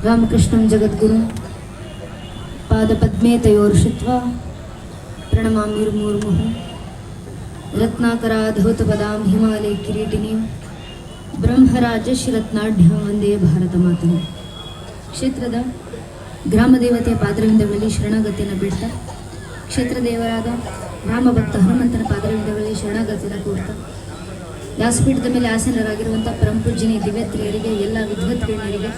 रामकृष्णं जगद्गुरु पादपद्मे तयोर्षित्वा प्रणमाम्युर्मुहुर्मुहुः रत्नाकराधौतपदां हिमालय किरीटिनीं ಬ್ರಹ್ಮರಾಜಶ್ರೀರತ್ನಾಢ್ಯ ವಂದೇ ಭಾರತ ಮಾತನು. ಕ್ಷೇತ್ರದ ಗ್ರಾಮ ದೇವತೆಯ ಪಾದರವಿಂದಗಳಲ್ಲಿ ಶರಣಾಗತಿಯನ್ನು ಬೀಳ್ತಾ, ಕ್ಷೇತ್ರ ದೇವರಾದ ರಾಮಭಕ್ತ ಹನುಮಂತನ ಪಾದರವಿಂದಗಳಲ್ಲಿ ಶರಣಾಗತಿಯನ್ನು ಕೋರ್ತಾ, ವ್ಯಾಸಪೀಠದ ಮೇಲೆ ಆಸೀನರಾಗಿರುವಂಥ ಪರಮಪೂಜ್ಯನಿ ದಿವ್ಯತ್ರಿಯರಿಗೆ, ಎಲ್ಲ ವಿದ್ವತ್ಗಣ್ಯರಿಗೆ,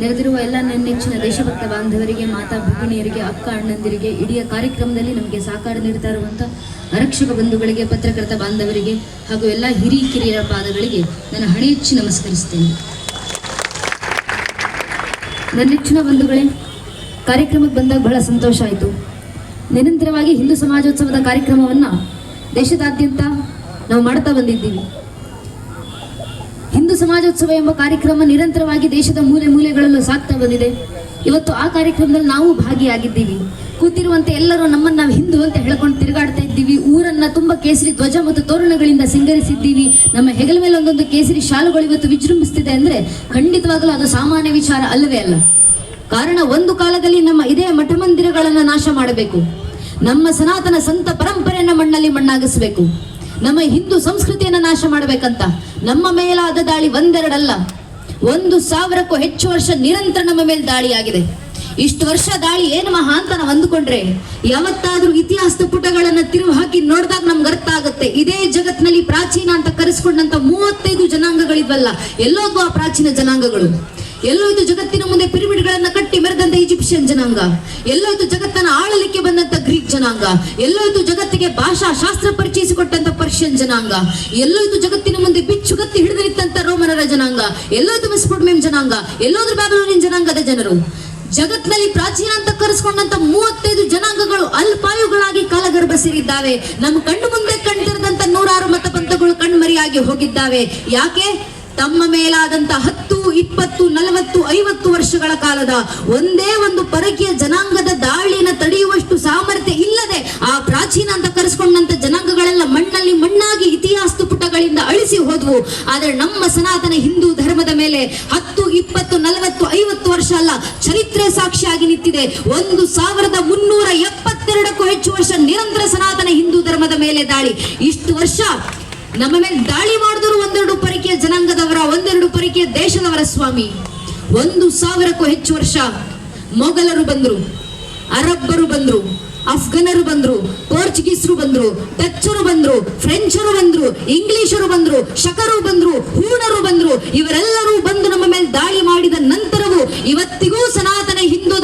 ನೆರೆದಿರುವ ಎಲ್ಲ ನೆಚ್ಚಿನ ದೇಶಭಕ್ತ ಬಾಂಧವರಿಗೆ, ಮಾತಾ ಭಗಿನಿಯರಿಗೆ, ಅಕ್ಕ ಅಣ್ಣಂದಿರಿಗೆ, ಇಡೀ ಕಾರ್ಯಕ್ರಮದಲ್ಲಿ ನಮಗೆ ಸಹಕಾರ ನೀಡ್ತಾ ಇರುವಂಥ ಆರಕ್ಷಕ ಬಂಧುಗಳಿಗೆ, ಪತ್ರಕರ್ತ ಬಾಂಧವರಿಗೆ ಹಾಗೂ ಎಲ್ಲ ಹಿರಿಯರ ಪಾದಗಳಿಗೆ ನನ್ನ ಹಣೆಯಚ್ಚಿ ನಮಸ್ಕರಿಸ್ತೇನೆ. ನನ್ನ ನೆಚ್ಚಿನ ಬಂಧುಗಳೇ, ಕಾರ್ಯಕ್ರಮಕ್ಕೆ ಬಂದಾಗ ಬಹಳ ಸಂತೋಷ ಆಯಿತು. ನಿರಂತರವಾಗಿ ಹಿಂದೂ ಸಮಾಜೋತ್ಸವದ ಕಾರ್ಯಕ್ರಮವನ್ನು ದೇಶದಾದ್ಯಂತ ನಾವು ಮಾಡ್ತಾ ಬಂದಿದ್ದೀವಿ. ಹಿಂದೂ ಸಮಾಜೋತ್ಸವ ಎಂಬ ಕಾರ್ಯಕ್ರಮ ನಿರಂತರವಾಗಿ ದೇಶದ ಮೂಲೆ ಮೂಲೆಗಳಲ್ಲೂ ಸಾಗ್ತಾ ಬಂದಿದೆ. ಇವತ್ತು ಆ ಕಾರ್ಯಕ್ರಮದಲ್ಲಿ ನಾವು ಭಾಗಿಯಾಗಿದ್ದೀವಿ. ಕೂತಿರುವಂತೆ ಎಲ್ಲರೂ ನಮ್ಮನ್ನು ನಾವು ಹಿಂದೂ ಅಂತ ಹೇಳ್ಕೊಂಡು ತಿರುಗಾಡ್ತಾ ಇದ್ದೀವಿ. ಊರನ್ನ ತುಂಬ ಕೇಸರಿ ಧ್ವಜ ಮತ್ತು ತೋರಣಗಳಿಂದ ಸಿಂಗರಿಸಿದ್ದೀವಿ. ನಮ್ಮ ಹೆಗಲ ಮೇಲೆ ಒಂದೊಂದು ಕೇಸರಿ ಶಾಲುಗಳು ಇವತ್ತು ವಿಜೃಂಭಿಸ್ತಿದೆ ಅಂದರೆ ಖಂಡಿತವಾಗಲೂ ಅದು ಸಾಮಾನ್ಯ ವಿಚಾರ ಅಲ್ಲವೇ ಅಲ್ಲ. ಕಾರಣ, ಒಂದು ಕಾಲದಲ್ಲಿ ನಮ್ಮ ಇದೇ ಮಠ ಮಂದಿರಗಳನ್ನು ನಾಶ ಮಾಡಬೇಕು, ನಮ್ಮ ಸನಾತನ ಸಂತ ಪರಂಪರೆಯನ್ನು ಮಣ್ಣಲ್ಲಿ ಮಣ್ಣಾಗಿಸಬೇಕು, ನಮ್ಮ ಹಿಂದೂ ಸಂಸ್ಕೃತಿಯನ್ನು ನಾಶ ಮಾಡಬೇಕಂತ ನಮ್ಮ ಮೇಲಾದ ದಾಳಿ ಒಂದೆರಡಲ್ಲ, 1,000ಕ್ಕೂ ಹೆಚ್ಚು ವರ್ಷ ನಿರಂತರ ನಮ್ಮ ಮೇಲೆ ದಾಳಿಯಾಗಿದೆ. ಇಷ್ಟು ವರ್ಷ ದಾಳಿ ಏನು ಮಹಾ ಅಂತ ನಾವು ಅಂದುಕೊಂಡ್ರೆ, ಯಾವತ್ತಾದ್ರೂ ಇತಿಹಾಸದ ಪುಟಗಳನ್ನು ತಿರುವು ಹಾಕಿ ನೋಡಿದಾಗ ನಮ್ಗೆ ಅರ್ಥ ಆಗುತ್ತೆ. ಇದೇ ಜಗತ್ತಿನಲ್ಲಿ ಪ್ರಾಚೀನ ಅಂತ ಕರೆಸ್ಕೊಂಡಂತ 35 ಜನಾಂಗಗಳಿದ್ವಲ್ಲ, ಎಲ್ಲೋದು ಆ ಪ್ರಾಚೀನ ಜನಾಂಗಗಳು? ಎಲ್ಲೋಯ್ತು ಜಗತ್ತಿನ ಮುಂದೆ ಪಿರಮಿಡ್ಗಳನ್ನ ಕಟ್ಟಿ ಮೆರೆದಂತ ಈಜಿಪ್ಷಿಯನ್ ಜನಾಂಗ? ಎಲ್ಲೋಯ್ತು ಜಗತ್ತನ್ನ ಆಳಲಿಕ್ಕೆ ಬಂದಂತ ಗ್ರೀಕ್ ಜನಾಂಗ? ಎಲ್ಲೋಯ್ತು ಜಗತ್ತಿಗೆ ಭಾಷಾ ಶಾಸ್ತ್ರ ಪರಿಚಯಿಸಿಕೊಟ್ಟಂತ ಪರ್ಷಿಯನ್ ಜನಾಂಗ? ಎಲ್ಲೋಯ್ತು ಜಗತ್ತಿನ ಮುಂದೆ ಬಿಚ್ಚುಗತ್ತಿ ಹಿಡಿದು ನಿಂತಂತ ರೋಮನರ ಜನಾಂಗ? ಎಲ್ಲೋಯ್ತು ಮೆಸ್ಪೊಟೇಮಿಯನ್ ಜನಾಂಗ? ಎಲ್ಲೋದ್ರು ಬ್ಯಾಬಿಲೋನಿಯನ್ ಜನಾಂಗದ ಜನರು? ಜಗತ್ತಿನಲ್ಲಿ ಪ್ರಾಚೀನ ಅಂತ ಕರೆಸ್ಕೊಂಡಂತ 35 ಜನಾಂಗಗಳು ಅಲ್ಪಾಯುಗಳಾಗಿ ಕಾಲಗರ್ಭ ಸೇರಿದ್ದಾವೆ. ನಮ್ಮ ಕಣ್ಣು ಮುಂದೆ ಕಣ್ತಿರದಂತ 106 ಮತಪಂಥಗಳು ಕಣ್ಮರಿಯಾಗಿ ಹೋಗಿದ್ದಾವೆ. ಯಾಕೆ? ತಮ್ಮ ಮೇಲಾದಂತ 10, 20, 40, 50 ವರ್ಷಗಳ ಕಾಲದ ಒಂದೇ ಒಂದು ಪರಕೀಯ ಜನಾಂಗದ ದಾಳಿನ ತಡೆಯುವಷ್ಟು ಸಾಮರ್ಥ್ಯ ಇಲ್ಲದೆ ಆ ಪ್ರಾಚೀನ ಅಂತ ಕರೆಸ್ಕೊಂಡಂತ ಜನಾಂಗಗಳೆಲ್ಲ ಮಣ್ಣಲ್ಲಿ ಮಣ್ಣಾಗಿ ಇತಿಹಾಸದ ಪುಟಗಳಿಂದ ಅಳಿಸಿ ಹೋದ್ವು. ಆದ್ರೆ ನಮ್ಮ ಸನಾತನ ಹಿಂದೂ ಧರ್ಮದ ಮೇಲೆ 10, 20, 40, 50 ವರ್ಷ ಅಲ್ಲ, ಚರಿತ್ರೆ ಸಾಕ್ಷಿಯಾಗಿ ನಿಂತಿದೆ. 1,372ಕ್ಕೂ ಹೆಚ್ಚು ವರ್ಷ ನಿರಂತರ ಸನಾತನ ಹಿಂದೂ ಧರ್ಮದ ಮೇಲೆ ದಾಳಿ. ಇಷ್ಟು ವರ್ಷ ನಮ್ಮ ಮೇಲೆ ದಾಳಿ ಮಾಡಿದ್ರು 1-2 ಪರಕೀಯ ಜನಾಂಗದವರ, 1-2 ಪರಕೀಯ ದೇಶದವರ ಸ್ವಾಮಿ. 1,000ಕ್ಕೂ ಹೆಚ್ಚು ವರ್ಷ ಮೊಘಲರು ಬಂದ್ರು, ಅರಬ್ಬರು ಬಂದ್ರು, ಅಫ್ಘನರು ಬಂದ್ರು, ಪೋರ್ಚುಗೀಸರು ಬಂದ್ರು, ಡಚ್ಚರು ಬಂದ್ರು, ಫ್ರೆಂಚರು ಬಂದ್ರು, ಇಂಗ್ಲಿಷರು ಬಂದ್ರು, ಶಕರು ಬಂದ್ರು, ಹೂಣರು ಬಂದ್ರು. ಇವರೆಲ್ಲರೂ ಬಂದು ನಮ್ಮ ಮೇಲೆ ದಾಳಿ ಮಾಡಿದ ನಂತರವೂ ಇವತ್ತಿಗೂ ಸನಾತನ ಹಿಂದೂ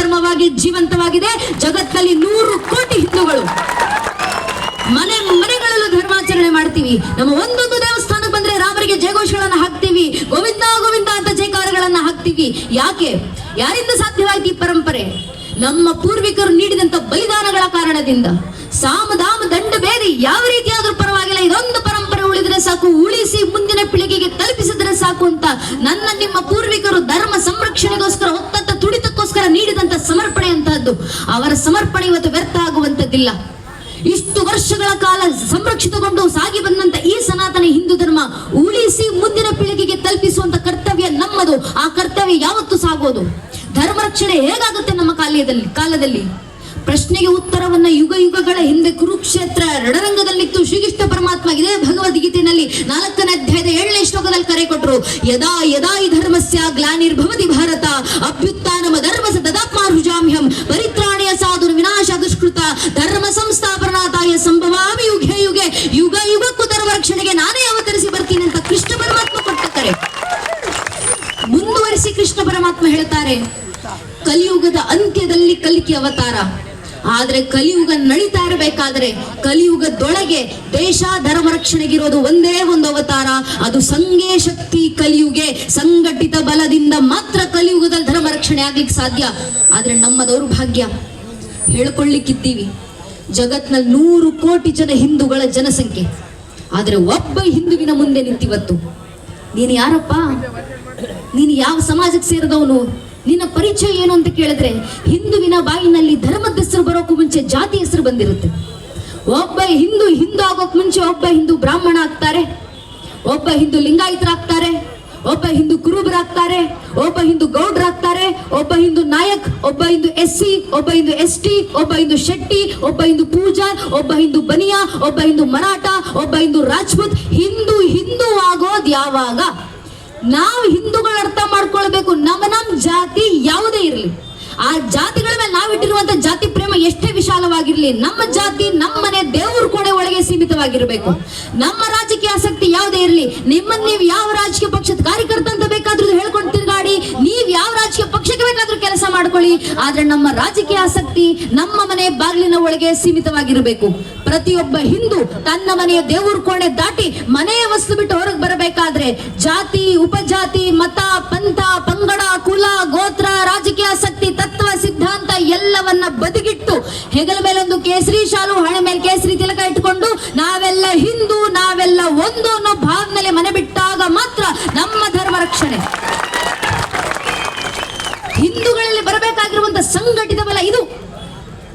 ಧರ್ಮವಾಗಿ ಜೀವಂತವಾಗಿದೆ. ಜಗತ್ತಲ್ಲಿ 100 ಕೋಟಿ ಹಿಂದೂಗಳು ಮನೆಗಳಲ್ಲೂ ಧರ್ಮಾಚರಣೆ ಮಾಡ್ತೀವಿ. ನಮ್ಮ ಒಂದೊಂದು ದೇವಸ್ಥಾನಕ್ಕೆ ಬಂದ್ರೆ ರಾಮರಿಗೆ ಜಯಘೋಷಗಳನ್ನ ಹಾಕ್ತೀವಿ, ಗೋವಿಂದ ಗೋವಿಂದ ಅಂತ ಜಯಕಾರಗಳನ್ನ ಹಾಕ್ತೀವಿ. ಯಾಕೆ? ಯಾರಿಂದ ಸಾಧ್ಯವಾಯ್ತು ಈ ಪರಂಪರೆ? ನಮ್ಮ ಪೂರ್ವಿಕರು ನೀಡಿದಂತ ಬಲಿದಾನಗಳ ಕಾರಣದಿಂದ. ಸಾಮದಾಮ ದಂಡ ಬೇರೆ ಯಾವ ರೀತಿಯಾದ್ರೂ ಪರವಾಗಿಲ್ಲ, ಇದೊಂದು ಪರಂಪರೆ ಉಳಿದ್ರೆ ಸಾಕು, ಉಳಿಸಿ ಮುಂದಿನ ಪೀಳಿಗೆಗೆ ತಲುಪಿಸಿದ್ರೆ ಸಾಕು ಅಂತ ನಿಮ್ಮ ಪೂರ್ವಿಕರು ಧರ್ಮ ಸಂರಕ್ಷಣೆಗೋಸ್ಕರ ಹೊತ್ತಂತ ತುಡಿತಕ್ಕೋಸ್ಕರ ನೀಡಿದಂತ ಸಮರ್ಪಣೆ ಅಂತಹದ್ದು. ಅವರ ಸಮರ್ಪಣೆ ಇವತ್ತು ವ್ಯರ್ಥ ಆಗುವಂತದ್ದಿಲ್ಲ. ಇಷ್ಟು ವರ್ಷಗಳ ಕಾಲ ಸಂರಕ್ಷಿತಗೊಂಡು ಸಾಗಿ ಬಂದಂತ ಈ ಸನಾತನ ಹಿಂದೂ ಧರ್ಮ ಉಳಿಸಿ ಮುಂದಿನ ಪೀಳಿಗೆಗೆ ತಲುಪಿಸುವಂತ ಕರ್ತವ್ಯ ನಮ್ಮದು. ಆ ಕರ್ತವ್ಯ ಯಾವತ್ತು ಸಾಗೋದು? ಧರ್ಮ ರಕ್ಷಣೆ ಹೇಗಾಗುತ್ತೆ ನಮ್ಮ ಕಾಲದಲ್ಲಿ? ಪ್ರಶ್ನೆಗೆ ಉತ್ತರವನ್ನ ಯುಗಗಳ ಹಿಂದೆ ಕುರುಕ್ಷೇತ್ರ ರಣರಂಗದಲ್ಲಿತ್ತು ಶ್ರೀಕೃಷ್ಣ ಪರಮಾತ್ಮ ಇದೇ ಭಗವದ್ಗೀತೆಯಲ್ಲಿ 4ನೇ ಅಧ್ಯಾಯದ 7ನೇ ಶ್ಲೋಕದಲ್ಲಿ ಕರೆ ಕೊಟ್ಟರು. ಯದಾ ಯದಾ ಈ ಧರ್ಮಸ್ಯ ಗ್ಲಾನಿರ್ಭವತಿ ಭಾರತ ಅಭ್ಯುತ್ಥಾನಮ ಧರ್ಮಸ ದದಾತ್ಮಾರ್ಹುಜಾಮ್ಯಹಂ ಪರಿತ್ರಾಣಯ ಸಾಧು ವಿನಾಶ ದುಷ್ಕೃತ ಧರ್ಮ ಸಂಸ್ಥಾಪನಾತಾಯ ಸಂಭವಾಮಿ ಯುಗೆ ಯುಗೆ ಯುಗಕ್ಕೂ ಧರ್ಮ ರಕ್ಷಣೆಗೆ ನಾನೇ ಅವತರಿಸಿ ಬರ್ತೀನಿ ಅಂತ ಕೃಷ್ಣ ಪರಮಾತ್ಮ ಕೊಟ್ಟ ಕರೆ. ಮುಂದುವರಿಸಿ ಕೃಷ್ಣ ಪರಮಾತ್ಮ ಹೇಳ್ತಾರೆ, ಕಲಿಯುಗದ ಅಂತ್ಯದಲ್ಲಿ ಕಲ್ಕಿ ಅವತಾರ. ಆದ್ರೆ ಕಲಿಯುಗ ನಡೀತಾ ಇರಬೇಕಾದ್ರೆ ಕಲಿಯುಗದೊಳಗೆ ದೇಶ ಧರ್ಮ ರಕ್ಷಣೆಗಿರೋದು ಒಂದೇ ಒಂದು ಅವತಾರ, ಅದು ಸಂಘೇ ಶಕ್ತಿ ಕಲಿಯುಗೆ. ಸಂಘಟಿತ ಬಲದಿಂದ ಮಾತ್ರ ಕಲಿಯುಗದಲ್ಲಿ ಧರ್ಮ ರಕ್ಷಣೆ ಆಗ್ಲಿಕ್ಕೆ ಸಾಧ್ಯ. ಆದ್ರೆ ನಮ್ಮ ದೌರ್ಭಾಗ್ಯ ಹೇಳ್ಕೊಳ್ಳಿಕ್ಕಿದ್ದೀವಿ, ಜಗತ್ನಲ್ಲಿ 100 ಕೋಟಿ ಹಿಂದೂಗಳ ಜನಸಂಖ್ಯೆ. ಆದ್ರೆ ಒಬ್ಬ ಹಿಂದುವಿನ ಮುಂದೆ ನಿಂತಿವತ್ತು, ನೀನು ಯಾರಪ್ಪ, ನೀನು ಯಾವ ಸಮಾಜಕ್ಕೆ ಸೇರಿದವನು, ನಿನ್ನ ಪರಿಚಯ ಏನು ಅಂತ ಕೇಳಿದ್ರೆ ಹಿಂದುವಿನ ಬಾಯಿನಲ್ಲಿ ಧರ್ಮದ ಹೆಸರು ಬರೋಕ್ಕೂ ಮುಂಚೆ ಜಾತಿ ಹೆಸರು ಬಂದಿರುತ್ತೆ. ಒಬ್ಬ ಹಿಂದೂ ಆಗೋಕ್ ಮುಂಚೆ ಒಬ್ಬ ಹಿಂದೂ ಬ್ರಾಹ್ಮಣ ಆಗ್ತಾರೆ, ಒಬ್ಬ ಹಿಂದೂ ಲಿಂಗಾಯತರಾಗ್ತಾರೆ, ಒಬ್ಬ ಹಿಂದೂ ಕುರುಬರಾಗ್ತಾರೆ, ಒಬ್ಬ ಹಿಂದೂ ಗೌಡ್ರಾಗ್ತಾರೆ, ಒಬ್ಬ ಹಿಂದೂ ನಾಯಕ್, ಒಬ್ಬ ಹಿಂದೂ SC, ಒಬ್ಬ ಹಿಂದೂ ST, ಒಬ್ಬ ಹಿಂದೂ ಶೆಟ್ಟಿ, ಒಬ್ಬ ಹಿಂದೂ ಪೂಜಾರ್, ಒಬ್ಬ ಹಿಂದೂ ಬನಿಯಾ, ಒಬ್ಬ ಹಿಂದೂ ಮರಾಠ, ಒಬ್ಬ ಹಿಂದೂ ರಾಜ್ಪೂತ್. ಹಿಂದೂ ಆಗೋದ್ ಯಾವಾಗ? ನಾವು ಹಿಂದೂಗಳು ಅರ್ಥ ಮಾಡ್ಕೊಳ್ಬೇಕು, ನಮ್ಮ ಜಾತಿ ಯಾವುದೇ ಇರಲಿ, ಆ ಜಾತಿಗಳ ಮೇಲೆ ನಾವಿಟ್ಟಿರುವಂತ ಜಾತಿ ಪ್ರೇಮ ಎಷ್ಟೇ ವಿಶಾಲವಾಗಿರ್ಲಿ, ನಮ್ಮ ಜಾತಿ ನಮ್ಮ ಮನೆ ದೇವ್ರ ಕೋಣೆ ಒಳಗೆ ಸೀಮಿತವಾಗಿರ್ಬೇಕು. ನಮ್ಮ ರಾಜಕೀಯ ಆಸಕ್ತಿ ಯಾವುದೇ ಇರಲಿ, ನಿಮ್ಮನ್ನ ನೀವು ಯಾವ ರಾಜಕೀಯ ಪಕ್ಷದ ಕಾರ್ಯಕರ್ತ ಅಂತ ಬೇಕಾದ್ರೂ ಹೇಳ್ಕೊಂಡು ತಿರುಗಾಡಿ, ನೀವ್ ಯಾವ ರಾಜಕೀಯ ಪಕ್ಷಕ್ಕೆ ಬೇಕಾದ್ರೂ ಕೆಲಸ ಮಾಡ್ಕೊಳ್ಳಿ, ಆದ್ರೆ ನಮ್ಮ ರಾಜಕೀಯ ಆಸಕ್ತಿ ನಮ್ಮ ಮನೆ ಬಾಗಿಲಿನ ಒಳಗೆ ಸೀಮಿತವಾಗಿರಬೇಕು. ಪ್ರತಿಯೊಬ್ಬ ಹಿಂದೂ ತನ್ನ ಮನೆಯ ದೇವ್ರ ಕೋಣೆ ದಾಟಿ ಮನೆಯ ವಸ್ತು ಬಿಟ್ಟು ಹೊರಗೆ ಬರಬೇಕಾದ್ರೆ ಜಾತಿ, ಉಪಜಾತಿ, ಮತ, ಪಂಥ, ಪಂಗಡ, ಕುಲ, ಗೋತ್ರ, ರಾಜಕೀಯ ಆಸಕ್ತಿ, ತತ್ವ, ಸಿದ್ಧಾಂತ ಎಲ್ಲವನ್ನ ಬದಿಗಿಟ್ಟು ಹೆಗಲ ಮೇಲೆ ಒಂದು ಕೇಸರಿ ಶಾಲು, ಹಣೆ ಮೇಲೆ ಕೇಸರಿ ತಿಲಕ ಇಟ್ಟುಕೊಂಡು ನಾವೆಲ್ಲ ಹಿಂದೂ, ನಾವೆಲ್ಲ ಒಂದು ಅನ್ನೋ ಭಾವನೆಲೆ ಮನೆ ಬಿಟ್ಟಾಗ ಮಾತ್ರ ನಮ್ಮ ಧರ್ಮ ರಕ್ಷಣೆ. ಹಿಂದೂಗಳಲ್ಲಿ ಬರಬೇಕಾಗಿರುವಂತ ಸಂಘಟಿತ ಬಲ ಇದು.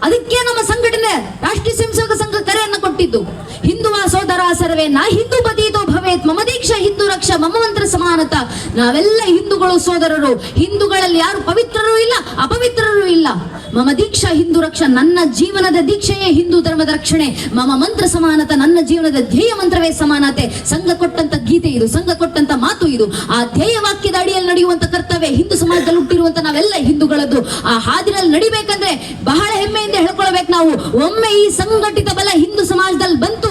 ಅದಕ್ಕೆ ನಮ್ಮ ಸಂಘಟನೆ ರಾಷ್ಟ್ರೀಯ ಸ್ವಯಂ ಸೇವಕ ಸಂಘ ಕರೆಯನ್ನು ಕೊಟ್ಟಿದ್ದು. ಹಿಂದುವ ಸೋದರ ಸರ್ವೇನ ಹಿಂದೂ ಬದೀತೋ ಭವೇತ್, ಮಮ ದೀಕ್ಷಾ ಹಿಂದೂ ರಕ್ಷಾ ಮಮ ಮಂತ್ರ ಸಮಾನತ. ನಾವೆಲ್ಲ ಹಿಂದೂಗಳು ಸೋದರರು. ಹಿಂದೂಗಳಲ್ಲಿ ಯಾರು ಪವಿತ್ರರೂ ಇಲ್ಲ, ಅಪವಿತ್ರರೂ ಇಲ್ಲ. ಮಮ ದೀಕ್ಷಾ ಹಿಂದೂ ರಕ್ಷಾ, ನನ್ನ ಜೀವನದ ದೀಕ್ಷೆಯೇ ಹಿಂದೂ ಧರ್ಮದ ರಕ್ಷಣೆ. ಮಮ ಮಂತ್ರ ಸಮಾನತ, ನನ್ನ ಜೀವನದ ಧ್ಯೇಯ ಮಂತ್ರವೇ ಸಮಾನತೆ. ಸಂಘ ಕೊಟ್ಟಂತ ಗೀತೆ ಇದು, ಸಂಘ ಕೊಟ್ಟಂತ ಮಾತು ಇದು. ಆ ಧ್ಯೇಯ ವಾಕ್ಯದ ಅಡಿಯಲ್ಲಿ ನಡೆಯುವಂತ ಕರ್ತವ್ಯ ಹಿಂದೂ ಸಮಾಜದಲ್ಲಿ ಹುಟ್ಟಿರುವಂತ ನಾವೆಲ್ಲ ಹಿಂದೂಗಳದ್ದು. ಆ ಹಾದಿನಲ್ಲಿ ನಡಿಬೇಕಂದ್ರೆ ಬಹಳ ಹೆಮ್ಮೆಯಿಂದ ಹೇಳ್ಕೊಳ್ಬೇಕು ನಾವು. ಒಮ್ಮೆ ಈ ಸಂಘಟಿತ ಬಲ ಹಿಂದೂ ಸಮಾಜದಲ್ಲಿ ಬಂತು,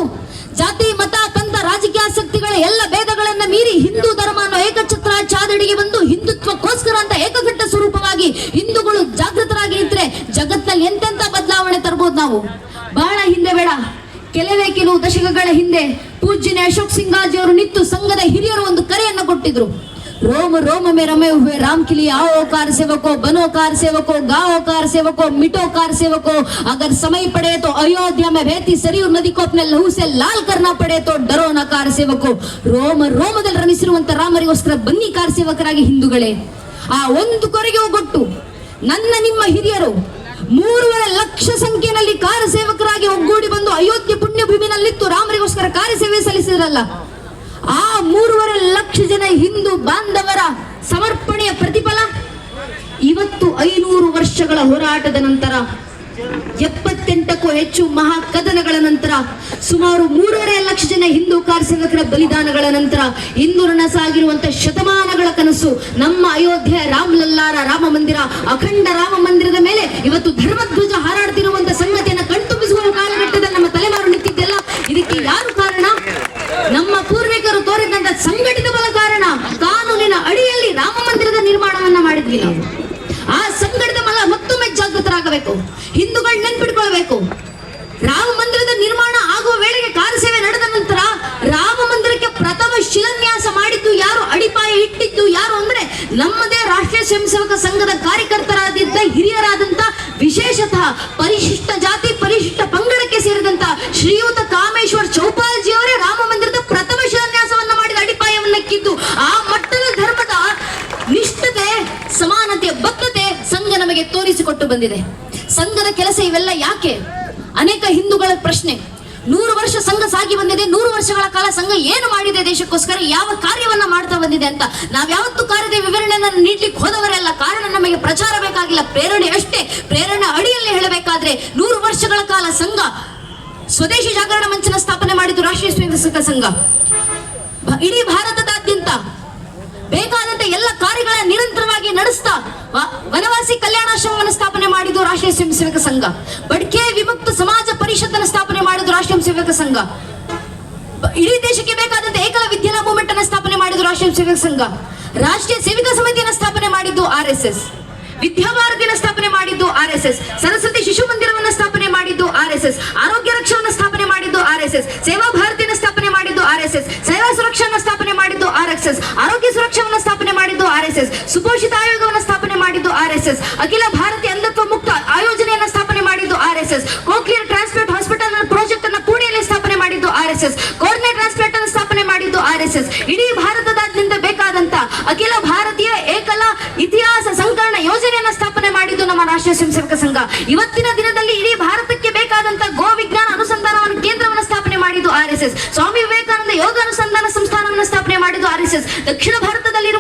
ಜಾತಿ, ಮತ, ಪಂಥ, ರಾಜಕೀಯ ಆಸಕ್ತಿಗಳ ಎಲ್ಲ ಭೇದಗಳನ್ನ ಮೀರಿ ಹಿಂದೂ ಧರ್ಮ ಅನ್ನೋ ಏಕಛತ್ರ ಚಾದಡಿಗೆ ಬಂದು ಹಿಂದುತ್ವಕ್ಕೋಸ್ಕರ ಅಂತ ಏಕಘಟ್ಟ ಸ್ವರೂಪವಾಗಿ ಹಿಂದೂಗಳು ಜಾಗೃತರಾಗಿ ಇದ್ರೆ ಜಗತ್ನಲ್ಲಿ ಎಂತೆಂತ ಬದಲಾವಣೆ ತರಬಹುದು ನಾವು. ಬಹಳ ಹಿಂದೆ ಬೇಡ, ಕೆಲವು ದಶಕಗಳ ಹಿಂದೆ ಪೂಜ್ಯನೇ ಅಶೋಕ್ ಸಿಂಗಾಜಿ ಅವರು ನಿಂತು ಸಂಘದ ಹಿರಿಯರು ಒಂದು ಕರೆಯನ್ನು ಕೊಟ್ಟಿದ್ರು. रोम रोम में रमे हुए राम के लिए आओ कार सेवको, बनो कार सेवको, गाओ कार सेवको, मिटो कार सेवको. अगर समय पड़े तो अयोध्या में बहती सरयू नदी को अपने लहू से लाल करना पड़े तो डरो न कार सेवको. ರೋಮ ರೋಮದಲ್ಲಿ ರಮಿಸಿರುವಂತ ರಾಮರಿಗೋಸ್ಕರ ಬನ್ನಿ ಕಾರ್ ಸೇವಕರಾಗಿ ಹಿಂದೂಗಳೇ. ಆ ಒಂದು ಕೊರೆಗೆ ಒಗ್ಗಟ್ಟು ನನ್ನ ನಿಮ್ಮ ಹಿರಿಯರು 3.5 ಲಕ್ಷ ಸಂಖ್ಯೆಯಲ್ಲಿ ಕಾರ ಸೇವಕರಾಗಿ ಒಗ್ಗೂಡಿ ಬಂದು ಅಯೋಧ್ಯೆ ಪುಣ್ಯ ಭೂಮಿನಲ್ಲಿತ್ತು ರಾಮರಿಗೋಸ್ಕರ ಕಾರ್ಯಸೇವೆ ಸಲ್ಲಿಸಿದ್ರಲ್ಲ. ಆ 3.5 ಲಕ್ಷ ಜನ ಹಿಂದೂ ಬಾಂಧವರ ಸಮರ್ಪಣೆಯ ಪ್ರತಿಫಲ ಇವತ್ತು 500 ವರ್ಷಗಳ ಹೋರಾಟದ ನಂತರ, 78ಕ್ಕೂ ಹೆಚ್ಚು ಮಹಾ ಕದನಗಳ ನಂತರ, ಸುಮಾರು 3.5 ಲಕ್ಷ ಜನ ಹಿಂದೂ ಕಾರ್ಯಸೇವಕರ ಬಲಿದಾನಗಳ ನಂತರ ಇಂದು ನನಸಾಗಿರುವಂತ ಶತಮಾನಗಳ ಕನಸು ನಮ್ಮ ಅಯೋಧ್ಯೆ ರಾಮಲಲ್ಲಾರ ರಾಮ ಮಂದಿರ, ಅಖಂಡ ರಾಮ ಮಂದಿರದ ಮೇಲೆ ಇವತ್ತು ಧರ್ಮಧ್ವಜ ಹಾರಾಡ್ತಿರುವಂತ ಸಂಗತಿಯನ್ನು ಕಣ್ತುಂಬಿಸುವ ಕಾಲಘಟ್ಟದಲ್ಲಿ ನಮ್ಮ ತಲೆಮಾರು ನಿಂತಿದ್ದೆಲ್ಲ. ಇದಕ್ಕೆ ಯಾರು ಕಾರಣ? ನಮ್ಮ ಪೂರ್ವಿಕರು ತೋರಿದಂತ ಸಂಘಟಿತ ಬಲ ಕಾರಣ. ಕಾನೂನಿನ ಅಡಿಯಲ್ಲಿ ರಾಮ ಮಂದಿರದ ನಿರ್ಮಾಣವನ್ನ ಮಾಡಿದ್ವಿ ನಾವು. ಆ ಸಂಘಟಿತ ಬಲ ಮತ್ತೊಮ್ಮೆ ಜಾಗೃತರಾಗಬೇಕು. ಹಿಂದೂಗಳು ನೆನ್ಪಿಟ್ಕೊಳ್ಬೇಕು, ರಾಮ ಮಂದಿರದ ನಿರ್ಮಾಣ ಆಗುವ ವೇಳೆಗೆ ಕಾರ್ಯಸೇವೆ ನಡೆದ ನಂತರ ರಾಮ ಮಂದಿರಕ್ಕೆ ಪ್ರಥಮ ಶಿಲಾನ್ಯಾಸ ಮಾಡಿದ್ದು ಯಾರು, ಅಡಿಪಾಯ ಇಟ್ಟಿದ್ದು ಯಾರು ಅಂದ್ರೆ ನಮ್ಮದೇ ರಾಷ್ಟ್ರೀಯ ಸ್ವಯಂ ಸೇವಕ ಸಂಘದ ಕಾರ್ಯಕರ್ತರಾದಿದ್ದ ಹಿರಿಯರಾದಂತ, ವಿಶೇಷತಃ ಪರಿಶಿಷ್ಟ ಜಾತಿ ಪರಿಶಿಷ್ಟ ಪಂಗಡಕ್ಕೆ ಸೇರಿದಂತ ಶ್ರೀಯುತ ಕಾಮೇಶ್ವರ್ ಚೌಪಾಲ್ಜಿ ಅವರೇ ರಾಮ ಮಂದಿರದ ಪ್ರಥಮ ಶಿಲಾನ್ಯಾಸವನ್ನ ಮಾಡಿದ, ಅಡಿಪಾಯವನ್ನಕ್ಕಿದ್ದು. ಆ ಮಟ್ಟದ ಧರ್ಮದ ನಿಷ್ಠತೆ, ಸಮಾನತೆ, ಬದ್ಧತೆ ಸಂಘ ನಮಗೆ ತೋರಿಸಿಕೊಟ್ಟು ಬಂದಿದೆ. ಸಂಘದ ಕೆಲಸ ಇವೆಲ್ಲ ಯಾಕೆ? ಅನೇಕ ಹಿಂದೂಗಳ ಪ್ರಶ್ನೆ. 100 ವರ್ಷ ಸಂಘ ಸಾಗಿ ಬಂದಿದೆ, 100 ವರ್ಷಗಳ ಕಾಲ ಸಂಘ ಏನು ಮಾಡಿದೆ ದೇಶಕ್ಕೋಸ್ಕರ, ಯಾವ ಕಾರ್ಯವನ್ನ ಮಾಡ್ತಾ ಬಂದಿದೆ ಅಂತ ನಾವ್ಯಾವತ್ತು ಕಾರ್ಯದ ವಿವರಣೆಯನ್ನು ನೀಡ್ಲಿಕ್ಕೆ ಹೋದವರೆಲ್ಲ. ಕಾರಣ ನಮಗೆ ಪ್ರಚಾರ ಬೇಕಾಗಿಲ್ಲ, ಪ್ರೇರಣೆ ಅಷ್ಟೇ. ಪ್ರೇರಣೆ ಅಡಿಯಲ್ಲಿ ಹೇಳಬೇಕಾದ್ರೆ 100 ವರ್ಷಗಳ ಕಾಲ ಸಂಘ ಸ್ವದೇಶಿ ಜಾಗರಣ ಮಂಚನ ಸ್ಥಾಪನೆ ಮಾಡಿದ್ದು ರಾಷ್ಟ್ರೀಯ ಸ್ವಯಂ ಸೇವಕ ಸಂಘ. ಇಡೀ ಭಾರತದಾದ್ಯಂತ ಬೇಕಾದಂತ ಎಲ್ಲ ಕಾರ್ಯಗಳನ್ನ ನಿರಂತರವಾಗಿ ನಡೆಸ್ತಾ ವನವಾಸಿ ಕಲ್ಯಾಣಾಶ್ರಮವನ್ನು ಸ್ಥಾಪನೆ ಮಾಡಿದ್ದು ರಾಷ್ಟ್ರೀಯ ಸ್ವಯಂ ಸೇವಕ ಸಂಘ. ಬಡ್ಕೆ ವಿಮುಕ್ತ ಸಮಾಜ ಪರಿಷತ್ತನ್ನು ಸ್ಥಾಪನೆ ಮಾಡಿದ್ದು ರಾಷ್ಟ್ರೀಯ ಸೇವಕ ಸಂಘ. ಇಡೀ ದೇಶಕ್ಕೆ ಬೇಕಾದಂತ ಏಕಲ ವಿದ್ಯಾಲಯ ಮೂವ್ಮೆಂಟ್ ಅನ್ನು ಸ್ಥಾಪನೆ ಮಾಡಿದ್ದು ರಾಷ್ಟ್ರೀಯ ಸೇವಕ ಸಂಘ. ರಾಷ್ಟ್ರೀಯ ಸೇವಿಕಾ ಸಮಿತಿಯನ್ನು ಸ್ಥಾಪನೆ ಮಾಡಿದ್ದು RSS. ವಿದ್ಯಾಭಾರತಿಯನ್ನು ಸ್ಥಾಪನೆ ಮಾಡಿದ್ದು RSS. ಸರಸ್ವತಿ ಶಿಶು ಮಂದಿರವನ್ನು ಸ್ಥಾಪನೆ ಮಾಡಿದ್ದು RSS. ಆರೋಗ್ಯ ರಕ್ಷಾವನ್ನು ಸ್ಥಾಪನೆ ಮಾಡಿದ್ದು RSS. ಸೇವಾ ಭಾರತಿಯನ್ನು ಸ್ಥಾಪನೆ ಮಾಡಿದ್ದು RSS. ಸೇವಾ ಸುರಕ್ಷಾವನ್ನು ಸ್ಥಾಪನೆ ಮಾಡಿದ್ದು RSS. ಆರೋಗ್ಯ ಸುರಕ್ಷಾವನ್ನು ಸ್ಥಾಪನೆ ಮಾಡಿದ್ದು RSS. ಸುಪೋಷಿತ ಆಯೋಗವನ್ನು ಸ್ಥಾಪನೆ ಮಾಡಿದ್ದು RSS. ಅಖಿಲ ಭಾರತೀಯ ಅಂಧತ್ವ ಮುಕ್ತ ಆಯೋಜನೆಯನ್ನು ಸ್ಥಾಪನೆ ಮಾಡಿದ್ದು RSS. ಕೋಕ್ಲಿಯರ್ ಟ್ರಾನ್ಸ್ಪ್ಲಾಂಟ್ ಹಾಸ್ಪಿಟಲ್ ಪ್ರಾಜೆಕ್ಟ್ ಅನ್ನು ಪುಣೆಯಲ್ಲಿ ಸ್ಥಾಪನೆ ಮಾಡಿದ್ದು RSS. ಕೋರ್ನೆ ಟ್ರಾನ್ಸ್ಪ್ಲಾಂಟ್ ಅನ್ನು ಸ್ಥಾಪನೆ ಮಾಡಿದ್ದು RSS. ಇಡೀ ಭಾರತದಾದ್ಯಂತ ಬೇಕಾದಂತ ಅಖಿಲ ಭಾರತೀಯ ಏಕಲ ಇತಿಹಾಸ ಸಂಕಲನ ಯೋಜನೆಯನ್ನ ಸ್ಥಾಪನೆ ಮಾಡಿದ್ದು ನಮ್ಮ ರಾಷ್ಟ್ರೀಯ ಸ್ವಯಂ ಸೇವಕ ಸಂಘ. ಇವತ್ತಿನ ದಿನದಲ್ಲಿ ಇಡೀ ಭಾರತಕ್ಕೆ ಬೇಕಾದಂತ ಗೋ ವಿಜ್ಞಾನ ಅನುಸಂಧಾನ ಕೇಂದ್ರವನ್ನು ಸ್ಥಾಪನೆ ಮಾಡಿದ್ದು RSS. ಸ್ವಾಮಿ ವಿವೇಕಾನಂದ ಯೋಗ ಅನುಸಂಧಾನ ಸಂಸ್ಥಾನವನ್ನು ಸ್ಥಾಪನೆ ಮಾಡಿದ್ದು RSS. ದಕ್ಷಿಣ ಭಾರತದಲ್ಲಿ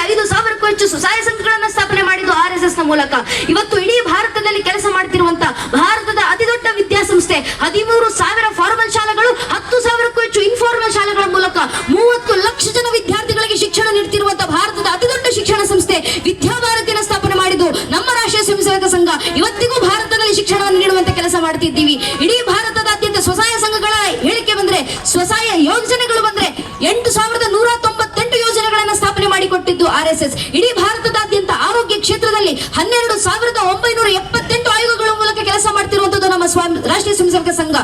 5,000ಕ್ಕೂ ಹೆಚ್ಚು ಸ್ವಸಹಾಯ ಸಂಘಗಳನ್ನ ಸ್ಥಾಪನೆ ಮಾಡಿದ್ದು RSS ನ ಮೂಲಕ. ಇವತ್ತು ಇಡೀ ಭಾರತದಲ್ಲಿ ಕೆಲಸ ಮಾಡ್ತಿರುವಂತ ಭಾರತದ ಅತಿ ದೊಡ್ಡ ವಿದ್ಯಾಸಂಸ್ಥೆ 13,000 ಫಾರ್ಮಲ್ ಶಾಲೆಗಳು, 10,000ಕ್ಕೂ ಹೆಚ್ಚು ಇನ್ಫಾರ್ಮಲ್ ಶಾಲೆಗಳ ಮೂಲಕ 30 ಲಕ್ಷ ಜನ ವಿದ್ಯಾರ್ಥಿಗಳಿಗೆ ಶಿಕ್ಷಣ ನೀಡುತ್ತಿರುವಂತ ಭಾರತದ ಅತಿ ದೊಡ್ಡ ಶಿಕ್ಷಣ ಸಂಸ್ಥೆ ವಿದ್ಯಾಭಾರತಿಯನ್ನು ಸ್ಥಾಪನೆ ಮಾಡಿದ್ದು ನಮ್ಮ ರಾಷ್ಟ್ರೀಯ ಸ್ವಯಂ ಸೇವಕ ಸಂಘ. ಇವತ್ತಿಗೂ ಭಾರತದಲ್ಲಿ ಶಿಕ್ಷಣವನ್ನು ನೀಡುವಂತ ಕೆಲಸ ಮಾಡ್ತಿದ್ದೀವಿ. ಇಡೀ ಭಾರತದಾದ್ಯಂತ ಸ್ವಸಹಾಯ ಸಂಘಗಳ ಹೇಳಿಕೆ ಬಂದ್ರೆ, ಸ್ವಸಹಾಯ ಯೋಜನೆಗಳು ಬಂದ್ರೆ 8,198 ಯೋಜನೆಗಳನ್ನ ಸ್ಥಾಪನೆ ಮಾಡಿಕೊಟ್ಟಿದ್ದು RSS. ಇಡೀ ಭಾರತದಾದ್ಯಂತ ಆರೋಗ್ಯ ಕ್ಷೇತ್ರದಲ್ಲಿ 12,978 ಆಯೋಗಗಳ ಮೂಲಕ ಕೆಲಸ ಮಾಡ್ತಿರುವಂತದ್ದು ನಮ್ಮ ರಾಷ್ಟ್ರೀಯ ಸ್ವಯಂ ಸೇವಕ ಸಂಘ.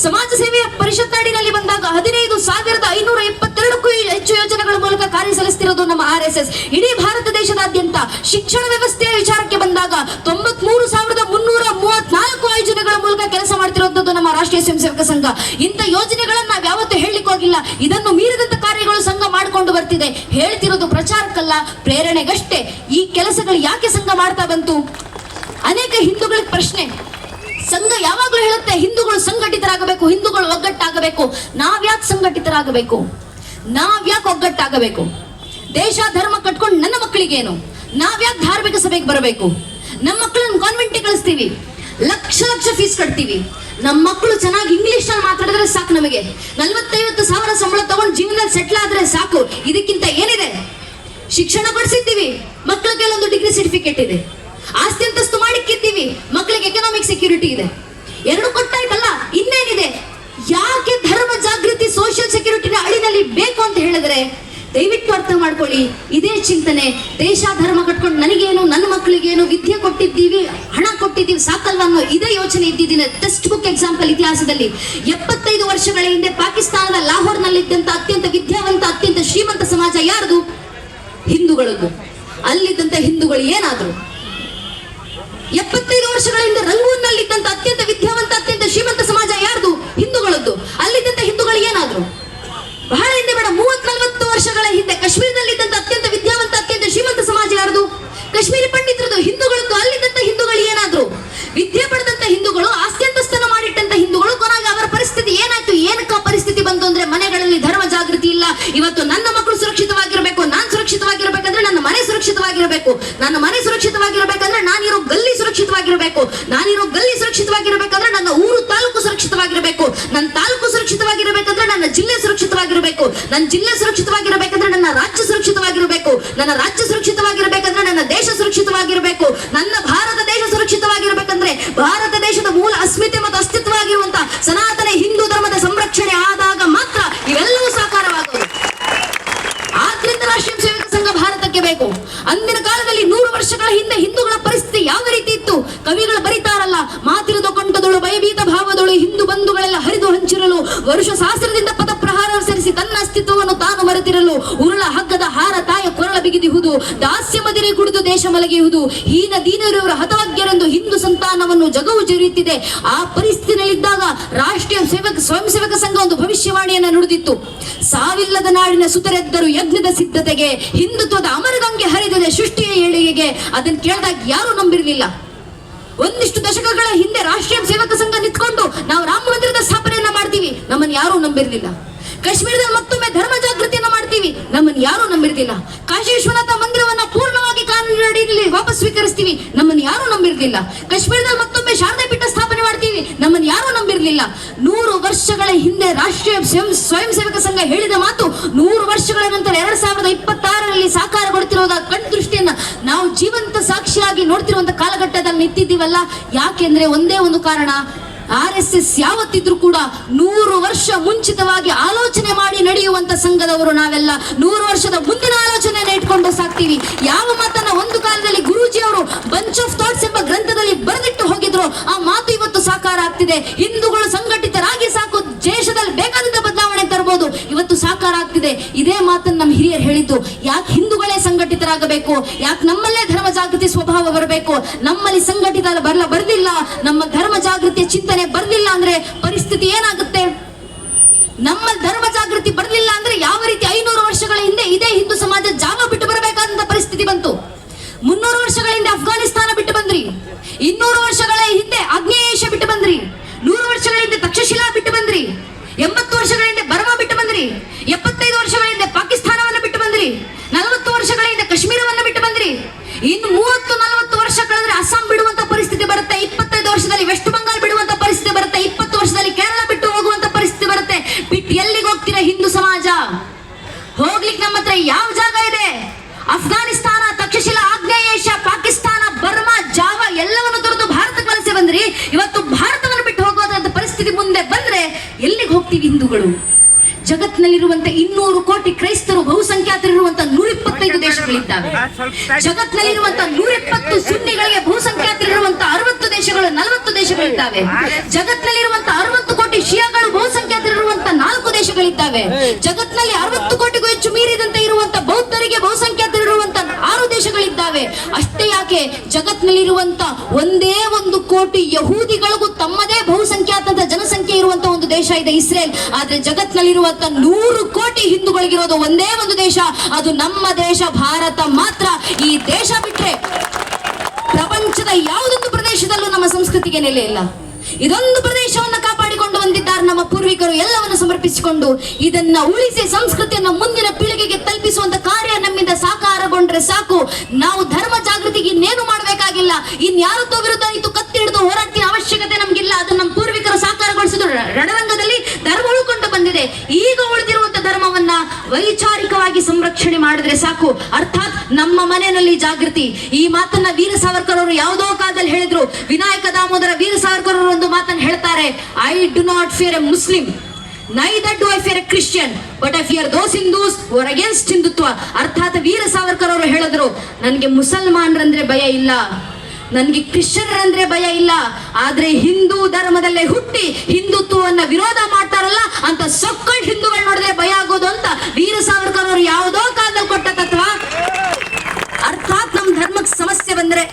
ಸಮಾಜ ಸೇವೆಯ ಪರಿಷತ್ ನಾಡಿನಲ್ಲಿ ಬಂದಾಗ 15,522ಕ್ಕೂ ಹೆಚ್ಚು ಯೋಜನೆಗಳ ಮೂಲಕ ಕಾರ್ಯ ಸಲ್ಲಿಸುತ್ತಿರೋದು ನಮ್ಮ RSS. ಇಡೀ ಭಾರತ ದೇಶದಾದ್ಯಂತ ಶಿಕ್ಷಣ ವ್ಯವಸ್ಥೆಯ ವಿಚಾರಕ್ಕೆ ಬಂದಾಗ 93,334 ಯೋಜನೆಗಳ ಮೂಲಕ ಕೆಲಸ ಮಾಡ್ತಿರುವಂತದ್ದು ನಮ್ಮ ರಾಷ್ಟ್ರೀಯ ಸ್ವಯಂ ಸೇವಕ ಸಂಘ. ಇಂಥ ಯೋಜನೆಗಳನ್ನ ನಾವು ಯಾವತ್ತೂ ಹೇಳಲಿಕ್ಕೆ ಹೋಗಿಲ್ಲ. ಇದನ್ನು ಮೀರಿದಂತ ಕಾರ್ಯಗಳು ಸಂಘ ಮಾಡಿಕೊಂಡು ಬರ್ತಿದೆ. ಹೇಳ್ತಿರೋದು ಪ್ರಚಾರಕ್ಕಲ್ಲ, ಪ್ರೇರಣೆಗಷ್ಟೇ. ಈ ಕೆಲಸಗಳು ಯಾಕೆ ಸಂಘ ಮಾಡ್ತಾ ಬಂತು? ಅನೇಕ ಹಿಂದೂಗಳಿಗೆ ಪ್ರಶ್ನೆ. ಸಂಘ ಯಾವಾಗ್ಲೂ ಹೇಳುತ್ತೆ ಹಿಂದೂಗಳು ಸಂಘಟಿತರಾಗಬೇಕು, ಹಿಂದೂಗಳು ಒಗ್ಗಟ್ಟಾಗಬೇಕು. ನಾವ್ಯಾಕೆ ಸಂಘಟಿತರಾಗಬೇಕು? ನಾವ್ಯಾಕೆ ಒಗ್ಗಟ್ಟಾಗಬೇಕು? ದೇಶ ಧರ್ಮ ಕಟ್ಕೊಂಡು ನನ್ನ ಮಕ್ಕಳಿಗೇನು? ನಾವ್ಯಾಕೆ ಧಾರ್ಮಿಕ ಸಭೆಗೆ ಬರಬೇಕು? ನಮ್ಮ ಮಕ್ಕಳನ್ನು ಕಾನ್ವೆಂಟ್ಗೆ ಕಳಿಸ್ತೀವಿ, ಲಕ್ಷ ಫೀಸ್ ಕಟ್ತೀವಿ. ನಮ್ಮ ಮಕ್ಕಳು ಚೆನ್ನಾಗಿ ಇಂಗ್ಲಿಷ್ ನಲ್ಲಿ ಮಾತಾಡಿದ್ರೆ ಸಾಕು. ನಮಗೆ 40-50 ಸಾವಿರ ಸಂಬಳ ತಗೊಂಡು ಜೀವನದಲ್ಲಿ ಸೆಟ್ಲ್ ಆದ್ರೆ ಸಾಕು. ಇದಕ್ಕಿಂತ ಏನಿದೆ? ಶಿಕ್ಷಣ ಪಡಿಸಿದ್ದೀವಿ, ಮಕ್ಕಳಿಗೆ ಒಂದು ಡಿಗ್ರಿ ಸರ್ಟಿಫಿಕೇಟ್ ಇದೆ. ಆಸ್ತಿ ಅಂತಸ್ತು ಮಾಡಿಕ್ಕಿದ್ದೀವಿ, ಮಕ್ಕಳಿಗೆ ಎಕನಾಮಿಕ್ ಸೆಕ್ಯೂರಿಟಿ ಇದೆ. 2 ಕೊಟ್ಟಾಯ್ತಲ್ಲ, ಇನ್ನೇನಿದೆ? ಯಾಕೆ ಧರ್ಮ ಜಾಗೃತಿ ಸೋಷಿಯಲ್ ಸೆಕ್ಯೂರಿಟಿನ ಅಡಿನಲ್ಲಿ ಬೇಕು ಅಂತ ಹೇಳಿದ್ರೆ, ದಯವಿಟ್ಟು ಅರ್ಥ ಮಾಡ್ಕೊಳ್ಳಿ. ಇದೇ ಚಿಂತನೆ. ದೇಶ ಧರ್ಮ ಕಟ್ಕೊಂಡು ನನಗೇನು, ನನ್ನ ಮಕ್ಕಳಿಗೇನು, ವಿದ್ಯೆ ಕೊಟ್ಟಿದ್ದೀವಿ, ಹಣ ಕೊಟ್ಟಿದ್ದೀವಿ, ಸಾಕಲ್ವ ಅನ್ನೋ ಇದೇ ಯೋಚನೆ ಇದ್ದಿದ್ದೀನಿ. ಟೆಕ್ಸ್ಟ್ ಬುಕ್ ಎಕ್ಸಾಂಪಲ್ ಇತಿಹಾಸದಲ್ಲಿ 75 ವರ್ಷಗಳ ಹಿಂದೆ ಪಾಕಿಸ್ತಾನದ ಲಾಹೋರ್ನಲ್ಲಿದ್ದಂತ ಅತ್ಯಂತ ವಿದ್ಯಾವಂತ, ಅತ್ಯಂತ ಶ್ರೀಮಂತ ಸಮಾಜ ಯಾರ್ದು? ಹಿಂದೂಗಳದ್ದು. ಅಲ್ಲಿದ್ದಂತ ಹಿಂದೂಗಳು ಏನಾದ್ರು? 75 ವರ್ಷಗಳ ಹಿಂದೆ ರಂಗೂನ್ನಲ್ಲಿದ್ದಂತ ಅತ್ಯಂತ ವಿದ್ಯಾವಂತ, ಅತ್ಯಂತ ಶ್ರೀಮಂತ ಸಮಾಜ ಯಾರ್ದು? ಹಿಂದೂಗಳದ್ದು. ಅಲ್ಲಿದ್ದಂತ ಹಿಂದೂಗಳು ಏನಾದ್ರು? ಬಹಳ ಹಿಂದೆ ಬೇಡ, 30-40 ವರ್ಷಗಳ ಹಿಂದೆ ಕಾಶ್ಮೀರದಲ್ಲಿದ್ದಂತ ಅತ್ಯಂತ ವಿದ್ಯಾವಂತ, ಅತ್ಯಂತ ಶ್ರೀಮಂತ ಸಮಾಜ ಯಾರ್ದು? ಕಾಶ್ಮೀರಿ ಪಂಡಿತರದು, ಹಿಂದೂಗಳದ್ದು. ಅಲ್ಲಿದ್ದಂತ ಹಿಂದೂಗಳು ಏನಾದ್ರು? ವಿದ್ಯೆ ಪಡೆದಂತ ಹಿಂದೂಗಳು, ಆಸ್ತಿ ಅಂತಸ್ತನ್ನು ಮಾಡಿಟ್ಟಂತ ಹಿಂದೂಗಳು. ಕೊನೆಗೆ ಅವರ ಪರಿಸ್ಥಿತಿ ಏನಾಯ್ತು? ಏನಕ್ಕ ಪರಿಸ್ಥಿತಿ ಬಂತು ಅಂದ್ರೆ, ಮನೆಗಳಲ್ಲಿ ಧರ್ಮ ಜಾಗೃತಿ ಇಲ್ಲ. ಇವತ್ತು ನನ್ನ ಮಕ್ಕಳು ಸುರಕ್ಷಿತವಾಗಿರಬೇಕು, ನಾನ್ ಸುರಕ್ಷಿತವಾಗಿರ್ಬೇಕಂದ್ರೆ ನನ್ನ ಮನೆ ಸುರಕ್ಷಿತವಾಗಿರಬೇಕು. ನನ್ನ ಮನೆ ಸುರಕ್ಷಿತವಾಗಿರ್ಬೇಕಂದ್ರೆ ನಾನಿರೋ ಗಲ್ಲಿ ಸುರಕ್ಷಿತವಾಗಿರಬೇಕು. ನಾನಿರೋ ಗಲ್ಲಿ ಸುರಕ್ಷಿತವಾಗಿರ್ಬೇಕಂದ್ರೆ ನನ್ನ ಊರು ತಾಲೂಕು ಸುರಕ್ಷಿತವಾಗಿರಬೇಕು. ನನ್ನ ತಾಲೂಕು ಸುರಕ್ಷಿತವಾಗಿರಬೇಕಂದ್ರೆ ನನ್ನ ಜಿಲ್ಲೆ ಸುರಕ್ಷಿತವಾಗಿರಬೇಕು. ನನ್ನ ಜಿಲ್ಲೆ ಸುರಕ್ಷಿತವಾಗಿರಬೇಕಂದ್ರೆ ನನ್ನ ರಾಜ್ಯ ಸುರಕ್ಷಿತವಾಗಿರಬೇಕು. ನನ್ನ ರಾಜ್ಯ ಸುರಕ್ಷಿತವಾಗಿರಬೇಕಂದ್ರೆ ನನ್ನ ದೇಶ ಸುರಕ್ಷಿತವಾಗಿರಬೇಕು. ನನ್ನ ಭಾರತ ದೇಶ ಸುರಕ್ಷಿತವಾಗಿರಬೇಕಂದ್ರೆ ಭಾರತ ದೇಶದ ಮೂಲ ಅಸ್ಮಿತೆ ಮತ್ತು ಅಸ್ತಿತ್ವವಾಗಿರುವಂತ ಸನಾತನ ಹಿಂದೂ ಧರ್ಮದ ಸಂರಕ್ಷಣೆ ಆದಾಗ ಮಾತ್ರ ಇವೆಲ್ಲವೂ ಸಾಕಾರವಾಗುವುದು. ಆದ್ರಿಂದ ರಾಷ್ಟ್ರೀಯ ಸೇವಕ ಸಂಘ ಭಾರತಕ್ಕೆ ಬೇಕು. ಅಂದಿನ ಕಾಲದಲ್ಲಿ 100 ವರ್ಷಗಳ ಹಿಂದೆ ಹಿಂದೂಗಳ ಪರಿಸ್ಥಿತಿ ಯಾವ ರೀತಿ ಇತ್ತು? ಕವಿಗಳು ಬರೀತಾರಲ್ಲ, ಮಾತಿರದ ಕೊಂಡದಳು ಭಯಭೀತ ಭಾವದಳು ಹಿಂದೂ ಬಂಧುಗಳೆಲ್ಲ ಹರಿದು ಹಂಚಿರಲು, ವರುಷ ಸಹಸ್ರದಿಂದ ಪದ ಪ್ರಹಾರ ಸೇರಿಸಿ ತನ್ನ ಅಸ್ತಿತ್ವವನ್ನು ತಾನು ಮರೆತಿರಲು, ಉರುಳ ಹಗ್ಗದ ಹಾರ ತಾಯ ಕೊರಳ ಬಿಗಿದಿಹುದು, ದಾಸ್ಯ ಮದಿರೆ ಕುಡಿದು ದೇಶ ಮಲಗಿಯುವುದು, ಹೀನ ದೀನರವರ ಹತವಗ್ಯರೆಂದು ಹಿಂದೂ ಸಂತಾನವನ್ನು ಜಗವು ಜರಿಯುತ್ತಿದೆ. ಆ ಪರಿಸ್ಥಿತಿಯಲ್ಲಿದ್ದಾಗ ರಾಷ್ಟ್ರೀಯ ಸ್ವಯಂ ಸೇವಕ ಸಂಘ ಒಂದು ಭವಿಷ್ಯವಾಣಿಯನ್ನು ನುಡಿದಿತ್ತು. ಸಾವಿಲ್ಲದ ನಾಡಿನ ಸುತರೆದ್ದರು ಯಜ್ಞದ ಸಿದ್ಧತೆಗೆ, ಹಿಂದುತ್ವದ ಅಮರಗಂಗೆ ಹರಿದಿದೆ ಸೃಷ್ಟಿಯ ಏಳಿಗೆಗೆ. ಅದನ್ನು ಕೇಳಿದಾಗ ಯಾರು ನಂಬಿರಲಿಲ್ಲ. ಒಂದಿಷ್ಟು ದಶಕಗಳ ಹಿಂದೆ ರಾಷ್ಟ್ರೀಯ ಸೇವಕ ಸಂಘ ನಿಂತ್ಕೊಂಡು ನಾವು ರಾಮ ಮಂದಿರದ ಸ್ಥಾಪನೆಯನ್ನ ಮಾಡ್ತೀವಿ, ನಮ್ಮನ್ನು ಯಾರೂ ನಂಬಿರಲಿಲ್ಲ. ಕಾಶ್ಮೀರದಲ್ಲಿ ಮತ್ತೊಮ್ಮೆ ಧರ್ಮ ಜಾಗೃತಿಯನ್ನ ಮಾಡ್ತೀವಿ, ನಮ್ಮನ್ನು ಯಾರೂ ನಂಬಿರಲಿಲ್ಲ. ಕಾಶಿ ವಿಶ್ವನಾಥ ಮಂದಿರವನ್ನ ಪೂರ್ಣವಾಗಿ ಕಾನೂನಿನಲ್ಲಿ ವಾಪಸ್ ಸ್ವೀಕರಿಸ್ತೀವಿ, ನಮ್ಮನ್ನು ಯಾರೂ ನಂಬಿರಲಿಲ್ಲ. ಕಾಶ್ಮೀರದಲ್ಲಿ ಮತ್ತೊಮ್ಮೆ ಶಾರದಾ ಪೀಠ ಸ್ಥಾಪನೆ ಮಾಡ್ತೀವಿ, ನಮ್ಮನ್ನು ಯಾರೂ ನಂಬಿರಲಿಲ್ಲ. 100 ವರ್ಷಗಳ ಹಿಂದೆ ರಾಷ್ಟ್ರೀಯ ಸ್ವಯಂ ಸೇವಕ ಸಂಘ ಹೇಳಿದ ಮಾತು 100 ವರ್ಷಗಳ ನಂತರ 2026ರಲ್ಲಿ ಸಾಕಾರಗೊಳ್ತಿರೋದ ಕಣ್ ದೃಷ್ಟಿಯನ್ನ ನಾವು ಜೀವಂತ ಸಾಕ್ಷಿಯಾಗಿ ನೋಡ್ತಿರುವಂತ ಕಾಲಘಟ್ಟದಲ್ಲಿ ನಿಂತಿದ್ದೀವಲ್ಲ. ಯಾಕೆಂದ್ರೆ ಒಂದೇ ಒಂದು ಕಾರಣ, RSS ಯಾವತ್ತಿದ್ರು ಕೂಡ 100 ವರ್ಷ ಮುಂಚಿತವಾಗಿ ಆಲೋಚನೆ ಮಾಡಿ ನಡೆಯುವಂತ ಸಂಘದವರು ನಾವೆಲ್ಲ. 100 ವರ್ಷದ ಮುಂದಿನ ಆಲೋಚನೆಯನ್ನು ಇಟ್ಕೊಂಡು ಸಾಕ್ತೀವಿ. ಯಾವ ಮಾತನ್ನ ಒಂದು ಕಾಲದಲ್ಲಿ ಗುರೂಜಿ ಅವರು ಬಂಚ್ ಆಫ್ ಥಾಟ್ಸ್ ಎಂಬ ಗ್ರಂಥದಲ್ಲಿ ಬರೆದಿಟ್ಟು ಹೋಗಿದ್ರು, ಆ ಮಾತು ಇವತ್ತು ಸಾಕಾರ ಆಗ್ತಿದೆ. ಹಿಂದೂಗಳು ಸಂಘಟಿತರಾಗಿ ಸಾಕು, ದೇಶದಲ್ಲಿ ಬೇಕಾದಂತ ಬದಲಾವಣೆ ತರಬಹುದು, ಇವತ್ತು ಸಾಕಾರ ಆಗ್ತಿದೆ. ಇದೇ ಮಾತನ್ನು ನಮ್ಮ ಹಿರಿಯರು ಹೇಳಿದ್ದು. ಯಾಕೆ ಹಿಂದೂಗಳೇ ಸಂಘಟಿತರಾಗಬೇಕು? ಯಾಕೆ ನಮ್ಮಲ್ಲೇ ಧರ್ಮ ಜಾಗೃತಿ ಸ್ವಭಾವ ಬರಬೇಕು? ನಮ್ಮಲ್ಲಿ ಸಂಘಟಿತ ಬರಲಿಲ್ಲ, ನಮ್ಮ ಧರ್ಮ ಜಾಗೃತಿಯ ಚಿಂತನೆ ಬರಲಿಲ್ಲ ಅಂದ್ರೆ ಪರಿಸ್ಥಿತಿ ಏನಾಗುತ್ತೆ? ನಮ್ಮ ಧರ್ಮ ಜಾಗೃತಿ ಬರಲಿಲ್ಲ ಅಂದ್ರೆ ಯಾವ ರೀತಿ 500 ವರ್ಷಗಳ ಹಿಂದೆ ಇದೇ ಹಿಂದೂ ಸಮಾಜ ಜಾವ ಬಿಟ್ಟು ಬರಬೇಕಾದಂತ ಪರಿಸ್ಥಿತಿ ಬಂತು. 300 ವರ್ಷಗಳ ಹಿಂದೆ ಅಫ್ಘಾನಿಸ್ತಾನ ಬಿಟ್ಟು ಬಂದ್ರಿ, 200 ವರ್ಷಗಳ ಹಿಂದೆ ಆಗ್ನೇಯ ಏಷ್ಯಾ ಬಿಟ್ಟು ಬಂದ್ರಿ, 100 ವರ್ಷಗಳ ಹಿಂದೆ ತಕ್ಷಶಿಲಾ ಬಿಟ್ಟು ಬಂದ್ರಿ, 80 ವರ್ಷಗಳ ಹಿಂದೆ ಬರ್ಮಾ ಬಿಟ್ಟು ಬಂದ್ರಿ, 75 ವರ್ಷಗಳ ಹಿಂದೆ ಪಾಕಿಸ್ತಾನವನ್ನು ಬಿಟ್ಟು ಬಂದ್ರಿ, 40 ವರ್ಷಗಳ ಹಿಂದೆ ಕಾಶ್ಮೀರ ಹೋಗ್ತೀವಿ ಹಿಂದೂಗಳು. ಜಗತ್ನಲ್ಲಿರುವಂತ 200 ಕೋಟಿ ಕ್ರೈಸ್ತರು ಬಹುಸಂಖ್ಯಾತರಿರುವಂತ 125 ದೇಶಗಳಿದ್ದಾವೆ. ಜಗತ್ನಲ್ಲಿರುವಂತ 120 ಸುನ್ನಿಗಳಿಗೆ ಬಹುಸಂಖ್ಯಾತರಿರುವಂತ 60 ದೇಶಗಳು 40 ದೇಶಗಳಿದ್ದಾವೆ. ಜಗತ್ನಲ್ಲಿರುವಂತ 60 ಕೋಟಿ ಶಿಯಾಗಳು ಬಹುಸಂಖ್ಯಾತರಿರುವಂತ 4 ದೇಶಗಳಿದ್ದಾವೆ. ಜಗತ್ನಲ್ಲಿ 60 ಕೋಟಿಗೂ ಹೆಚ್ಚು ಮೀರಿದಂತೆ ಇರುವಂತ ಬೌದ್ಧರಿಗೆ ಬಹುಸಂಖ್ಯಾತರಿರುವಂತ 6 ದೇಶಗಳಿದ್ದಾವೆ. ಅಷ್ಟೇ ಯಾಕೆ, ಜಗತ್ನಲ್ಲಿರುವಂತ 1 ಕೋಟಿ ಯಹೂದಿಗಳಿಗೂ ತಮ್ಮದೇ ಬಹುಸಂಖ್ಯಾತ ಜನಸಂಖ್ಯೆ ಇರುವಂತ ಒಂದು ದೇಶ ಇದೆ, ಇಸ್ರೇಲ್. ಆದ್ರೆ ಜಗತ್ನಲ್ಲಿರುವಂತ 100 ಕೋಟಿ ಹಿಂದೂಗಳಿಗಿರೋದು ಒಂದೇ ಒಂದು ದೇಶ, ಅದು ನಮ್ಮ ದೇಶ ಭಾರತ ಮಾತ್ರ. ಈ ದೇಶ ಬಿಟ್ರೆ ಪ್ರಪಂಚದ ಯಾವುದೊಂದು ಪ್ರದೇಶದಲ್ಲೂ ನಮ್ಮ ಸಂಸ್ಕೃತಿಗೆ ನೆಲೆ ಇಲ್ಲ. ಇದೊಂದು ಪ್ರದೇಶವನ್ನು ಕಾಪಾಡಿಕೊಂಡು ಬಂದಿದ್ದಾರೆ ನಮ್ಮ ಪೂರ್ವಿಕರು, ಎಲ್ಲವನ್ನು ಸಮರ್ಪಿಸಿಕೊಂಡು. ಇದನ್ನ ಉಳಿಸಿ ಸಂಸ್ಕೃತಿಯನ್ನು ಮುಂದಿನ ಪೀಳಿಗೆಗೆ ತಲುಪಿಸುವಂತ ಕಾರ್ಯ ನಮ್ಮಿಂದ ಸಾಕಾರಗೊಂಡ್ರೆ ಸಾಕು. ನಾವು ಧರ್ಮ ಜಾಗೃತಿಗೆ ಇನ್ನೇನು ಮಾಡಬೇಕಾಗಿಲ್ಲ, ಇನ್ಯಾರದ್ದೋ ವಿರುದ್ಧ ಇತ್ತು ಕತ್ತಿ ಹಿಡಿದು ಹೋರಾಟಿನ ಅವಶ್ಯಕತೆ ನಮ್ಗಿಲ್ಲ. ಅದನ್ನ ನಮ್ಮ ಪೂರ್ವಿಕರು ಸಾಕಾರಗೊಳಿಸಿದ್ರು. ರಣರಂಗದಲ್ಲಿ ಧರ್ಮ ಉಳ್ಕೊಂಡು ಬಂದಿದೆ. ಈಗ ಉಳಿದಿರುವಂತ ಧರ್ಮವನ್ನ ವೈಚಾರಿಕವಾಗಿ ಸಂರಕ್ಷಣೆ ಮಾಡಿದ್ರೆ ಸಾಕು. ಅರ್ಥಾತ್ ನಮ್ಮ ಮನೆಯಲ್ಲಿ ಜಾಗೃತಿ. ಈ ಮಾತನ್ನ ವೀರ ಸಾವರ್ಕರ್ ಅವರು ಯಾವುದೋ ಕಾಲದಲ್ಲಿ ಹೇಳಿದ್ರು. ವಿನಾಯಕ ದಾಮೋದರ ವೀರ ಸಾವರ್ಕರ್ ಅವರು ಒಂದು ಮಾತನ್ನು ಹೇಳ್ತಾರೆ, I do not fear A Muslim, neither do I fear a Christian, but I fear those Hindus who are against Hindutva. ಅರ್ಥಾತ್ ವೀರ ಸಾವರ್ಕರ್ ಅವರು ಹೇಳಿದ್ರು, ನನಗೆ ಮುಸಲ್ಮಾನರಂದ್ರೆ ಭಯ ಇಲ್ಲ, ನನಗೆ ಕ್ರಿಶ್ಚಿಯನ್ರಂದ್ರೆ ಭಯ ಇಲ್ಲ, ಆದ್ರೆ ಹಿಂದೂ ಧರ್ಮದಲ್ಲೇ ಹುಟ್ಟಿ ಹಿಂದುತ್ವವನ್ನ ವಿರೋಧ ಮಾಡ್ತಾರಲ್ಲ ಅಂತ ಸೊಕ್ಕಳ್ ಹಿಂದೂಗಳು ನೋಡಿದ್ರೆ ಭಯ ಆಗೋದು ಅಂತ ವೀರ ಸಾವರ್ಕರ್ ಅವರು ಯಾವುದೋ ಕಾಲದಲ್ಲಿ ಕೊಟ್ಟ ತತ್ವ. ಅರ್ಥಾತ್ ನಮ್ ಧರ್ಮಕ್ಕೆ ಸಮಸ್ಯೆ ಬಂದ್ರೆ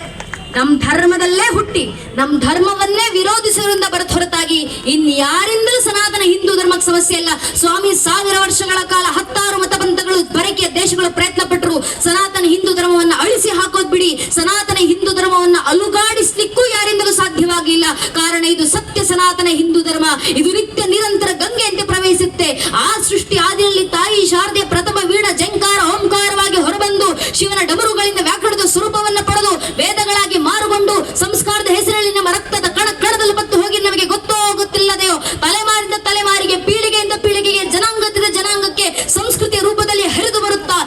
ನಮ್ ಧರ್ಮದಲ್ಲೇ ಹುಟ್ಟಿ ನಮ್ ಧರ್ಮವನ್ನೇ ವಿರೋಧಿಸುವುದರಿಂದ ಬರತ್ ಹೊರತಾಗಿ ಇನ್ಯಾರಿಂದಲೂ ಸನಾತನ ಹಿಂದೂ ಧರ್ಮಕ್ಕೆ ಸಮಸ್ಯೆ ಇಲ್ಲ. ಸ್ವಾಮಿ 1000 ವರ್ಷಗಳ ಕಾಲ 10 ಮತಪಂಥಗಳು ಬರಕೆ ದೇಶಗಳು ಪ್ರಯತ್ನ ಪಟ್ಟರು. ಸನಾತನ ಹಿಂದೂ ಧರ್ಮವನ್ನ ಅಳಿಸಿ ಹಾಕೋದ್ ಬಿಡಿ, ಸನಾತನ ಹಿಂದೂ ಧರ್ಮವನ್ನ ಅಲುಗಾಡಿಸ್ಲಿಕ್ಕೂ ಯಾರಿಂದಲೂ ಸಾಧ್ಯವಾಗಿಲ್ಲ. ಕಾರಣ ಇದು ಸತ್ಯ ಸನಾತನ ಹಿಂದೂ ಧರ್ಮ. ಇದು ನಿತ್ಯ ನಿರಂತರ ಗಂಗೆಯಂತೆ ಪ್ರವಹಿಸುತ್ತೆ. ಆ ಸೃಷ್ಟಿ ಆದಿಯಲ್ಲಿ ತಾಯಿ ಶಾರದೆ ಪ್ರಥಮ ವೀಣ ಜಂಕಾರ ಓಂಕಾರವಾಗಿ ಹೊರಬಂದು ಶಿವನ ಡಮರುಗಳಿಂದ ವ್ಯಾಕರಣದ ಸ್ವರೂಪವನ್ನ ಪಡೆದು ವೇದಗಳಾಗಿ ಮಾರುಗೊಂಡು ಸಂಸ್ಕಾರದ ಹೆಸರಲ್ಲಿ ನಮ್ಮ ರಕ್ತದ ಕಣದಲ್ಲಿ ಬತ್ತು ಹೋಗಿ ನಮಗೆ ಗೊತ್ತೋ ಗೊತ್ತಿಲ್ಲದೆಯೋ ತಲೆಮಾರಿಂದ ತಲೆಮಾರಿಗೆ ಪೀಳಿಗೆಯಿಂದ ಪೀಳಿಗೆಗೆ ಜನಾಂಗದಿಂದ ಜನಾಂಗಕ್ಕೆ ಸಂಸ್ಕೃತಿಯ ರೂಪದಲ್ಲಿ ಹರಿದು ಬರುತ್ತಾ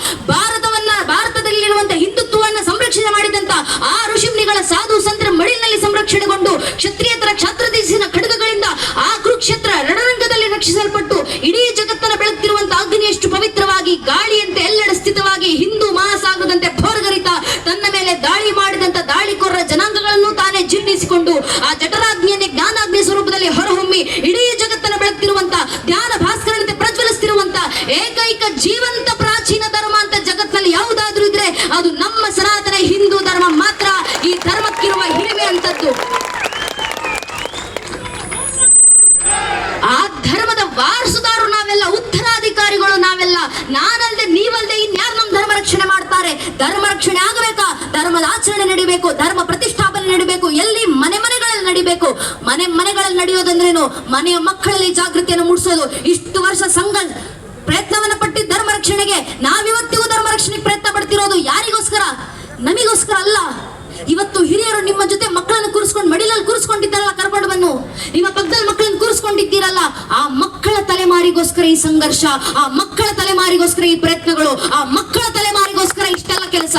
ಭಾರತದಲ್ಲಿರುವಂತಹ ಹಿಂದುತ್ವವನ್ನ ಸಂರಕ್ಷಣೆ ಮಾಡಿದಂತ ಆ ಋಷಿಮುನಿಗಳ ಸಾಧು ಸಂತರ ಮಡಿಲಿನಲ್ಲಿ ಸಂರಕ್ಷಣೆಗೊಂಡು ಕ್ಷತ್ರಿಯತರ ಕ್ಷಾತ್ರದೇಶಿನ ಖಡ್ಗಗಳಿಂದ ಆ ಕುರುಕ್ಷೇತ್ರ ರಣರಂಗದಲ್ಲಿ ರಕ್ಷಿಸಲ್ಪಟ್ಟು ಇಡೀ ಜಗತ್ತನ್ನು ಬೆಳಗ್ತಿರುವಂತಹ ಅಗ್ನಿಯಷ್ಟು ಪವಿತ್ರವಾಗಿ ಗಾಳಿಯಂತೆ ಎಲ್ಲೆಡೆ ಸ್ಥಿತವಾಗಿ ಹಿಂದೂ ಮಹಾಸಾಗರದಂತೆ ಭೋರ್ಗರಿತ ತನ್ನ ಮೇಲೆ ದಾಳಿ ಮಾಡಿದಂತ ದಾಳಿಕೋರರ ಜನಾಂಗಗಳನ್ನು ತಾನೇ ಜೀರ್ಣಿಸಿಕೊಂಡು ಆ ಜಠರಾಗ್ನಿಯನ್ನೇ ಜ್ಞಾನಾಗ್ನಿ ಸ್ವರೂಪದಲ್ಲಿ ಹೊರಹೊಮ್ಮಿ ಇಡೀ ಜಗತ್ತನ್ನು ಬೆಳಗ್ತಿರುವಂತ ಧ್ಯಾನ ಭಾಸ್ಕರನಂತೆ ಪ್ರಜ್ವಲಿಸ್ತಿರುವಂತ ಏಕೈಕ ಜೀವಂತ ಪ್ರಾಚೀನ ಧರ್ಮ ಅಂತ ಜಗತ್ತಿನಲ್ಲಿ ಯಾವುದಾದ್ರೂ ಇದ್ರೆ ಅದು ನಮ್ಮ ಸನಾತನ ಹಿಂದೂ ಧರ್ಮ ಮಾತ್ರ. ಈ ಧರ್ಮಕ್ಕಿರುವ ಹಿರಿಮೆ ಅಂತದ್ದು. ಆ ಧರ್ಮದ ವಾರಸುದಾರರು ನಾವೆಲ್ಲ, ಉತ್ತರಾಧಿಕಾರಿಗಳು ನಾವೆಲ್ಲ. ನಾನಲ್ದೆ ನೀವಲ್ದೆ ಇನ್ಯಾರು ನಮ್ಮ ಧರ್ಮ ರಕ್ಷಣೆ ಮಾಡ್ತಾರೆ? ಧರ್ಮ ರಕ್ಷಣೆ ಆಗಬೇಕಾ? ಧರ್ಮದ ಆಚರಣೆ ನಡಿಬೇಕು, ಧರ್ಮ ಪ್ರತಿಷ್ಠಾಪನೆ ನಡಿಬೇಕು. ಎಲ್ಲಿ ಮನೆಗಳಲ್ಲಿ ನಡಿಬೇಕು. ಮನೆಗಳಲ್ಲಿ ನಡೆಯೋದಂದ್ರೇನು? ಮನೆಯ ಮಕ್ಕಳಲ್ಲಿ ಜಾಗೃತಿಯನ್ನು ಮೂಡಿಸೋದು. ಇಷ್ಟು ವರ್ಷ ಸಂಘ ಪ್ರಯತ್ನವನ್ನ ಪಟ್ಟಿದ್ದ ಧರ್ಮ ರಕ್ಷಣೆಗೆ. ನಾವಿವತ್ತಿಗೂ ಧರ್ಮ ರಕ್ಷಣೆಗೆ ಪ್ರಯತ್ನ ಪಡ್ತಿರೋದು ಯಾರಿಗೋಸ್ಕರ? ನಮಿಗೋಸ್ಕರ ಅಲ್ಲ. ಇವತ್ತು ಹಿರಿಯರು ನಿಮ್ಮ ಜೊತೆ ಮಕ್ಕಳನ್ನು ಕೂರಿಸ್ಕೊಂಡು ಮಡಿಲಲ್ಲಿ ಕೂರಿಸ್ಕೊಂಡಿದ್ದಾರಲ್ಲ, ಕರ್ಕೊಂಡು ಬನ್ನು. ನಿಮ್ಮ ಪಕ್ಕದಲ್ಲಿ ಮಕ್ಕಳನ್ನು ಕೂರಿಸ್ಕೊಂಡಿದ್ದೀರಲ್ಲ, ಆ ಮಕ್ಕಳ ತಲೆಮಾರಿಗೋಸ್ಕರ ಈ ಸಂಘರ್ಷ, ಆ ಮಕ್ಕಳ ತಲೆಮಾರಿಗೋಸ್ಕರ ಈ ಪ್ರಯತ್ನಗಳು, ಆ ಮಕ್ಕಳ ತಲೆಮಾರಿಗೋಸ್ಕರ ಇಷ್ಟೆಲ್ಲ ಕೆಲಸ.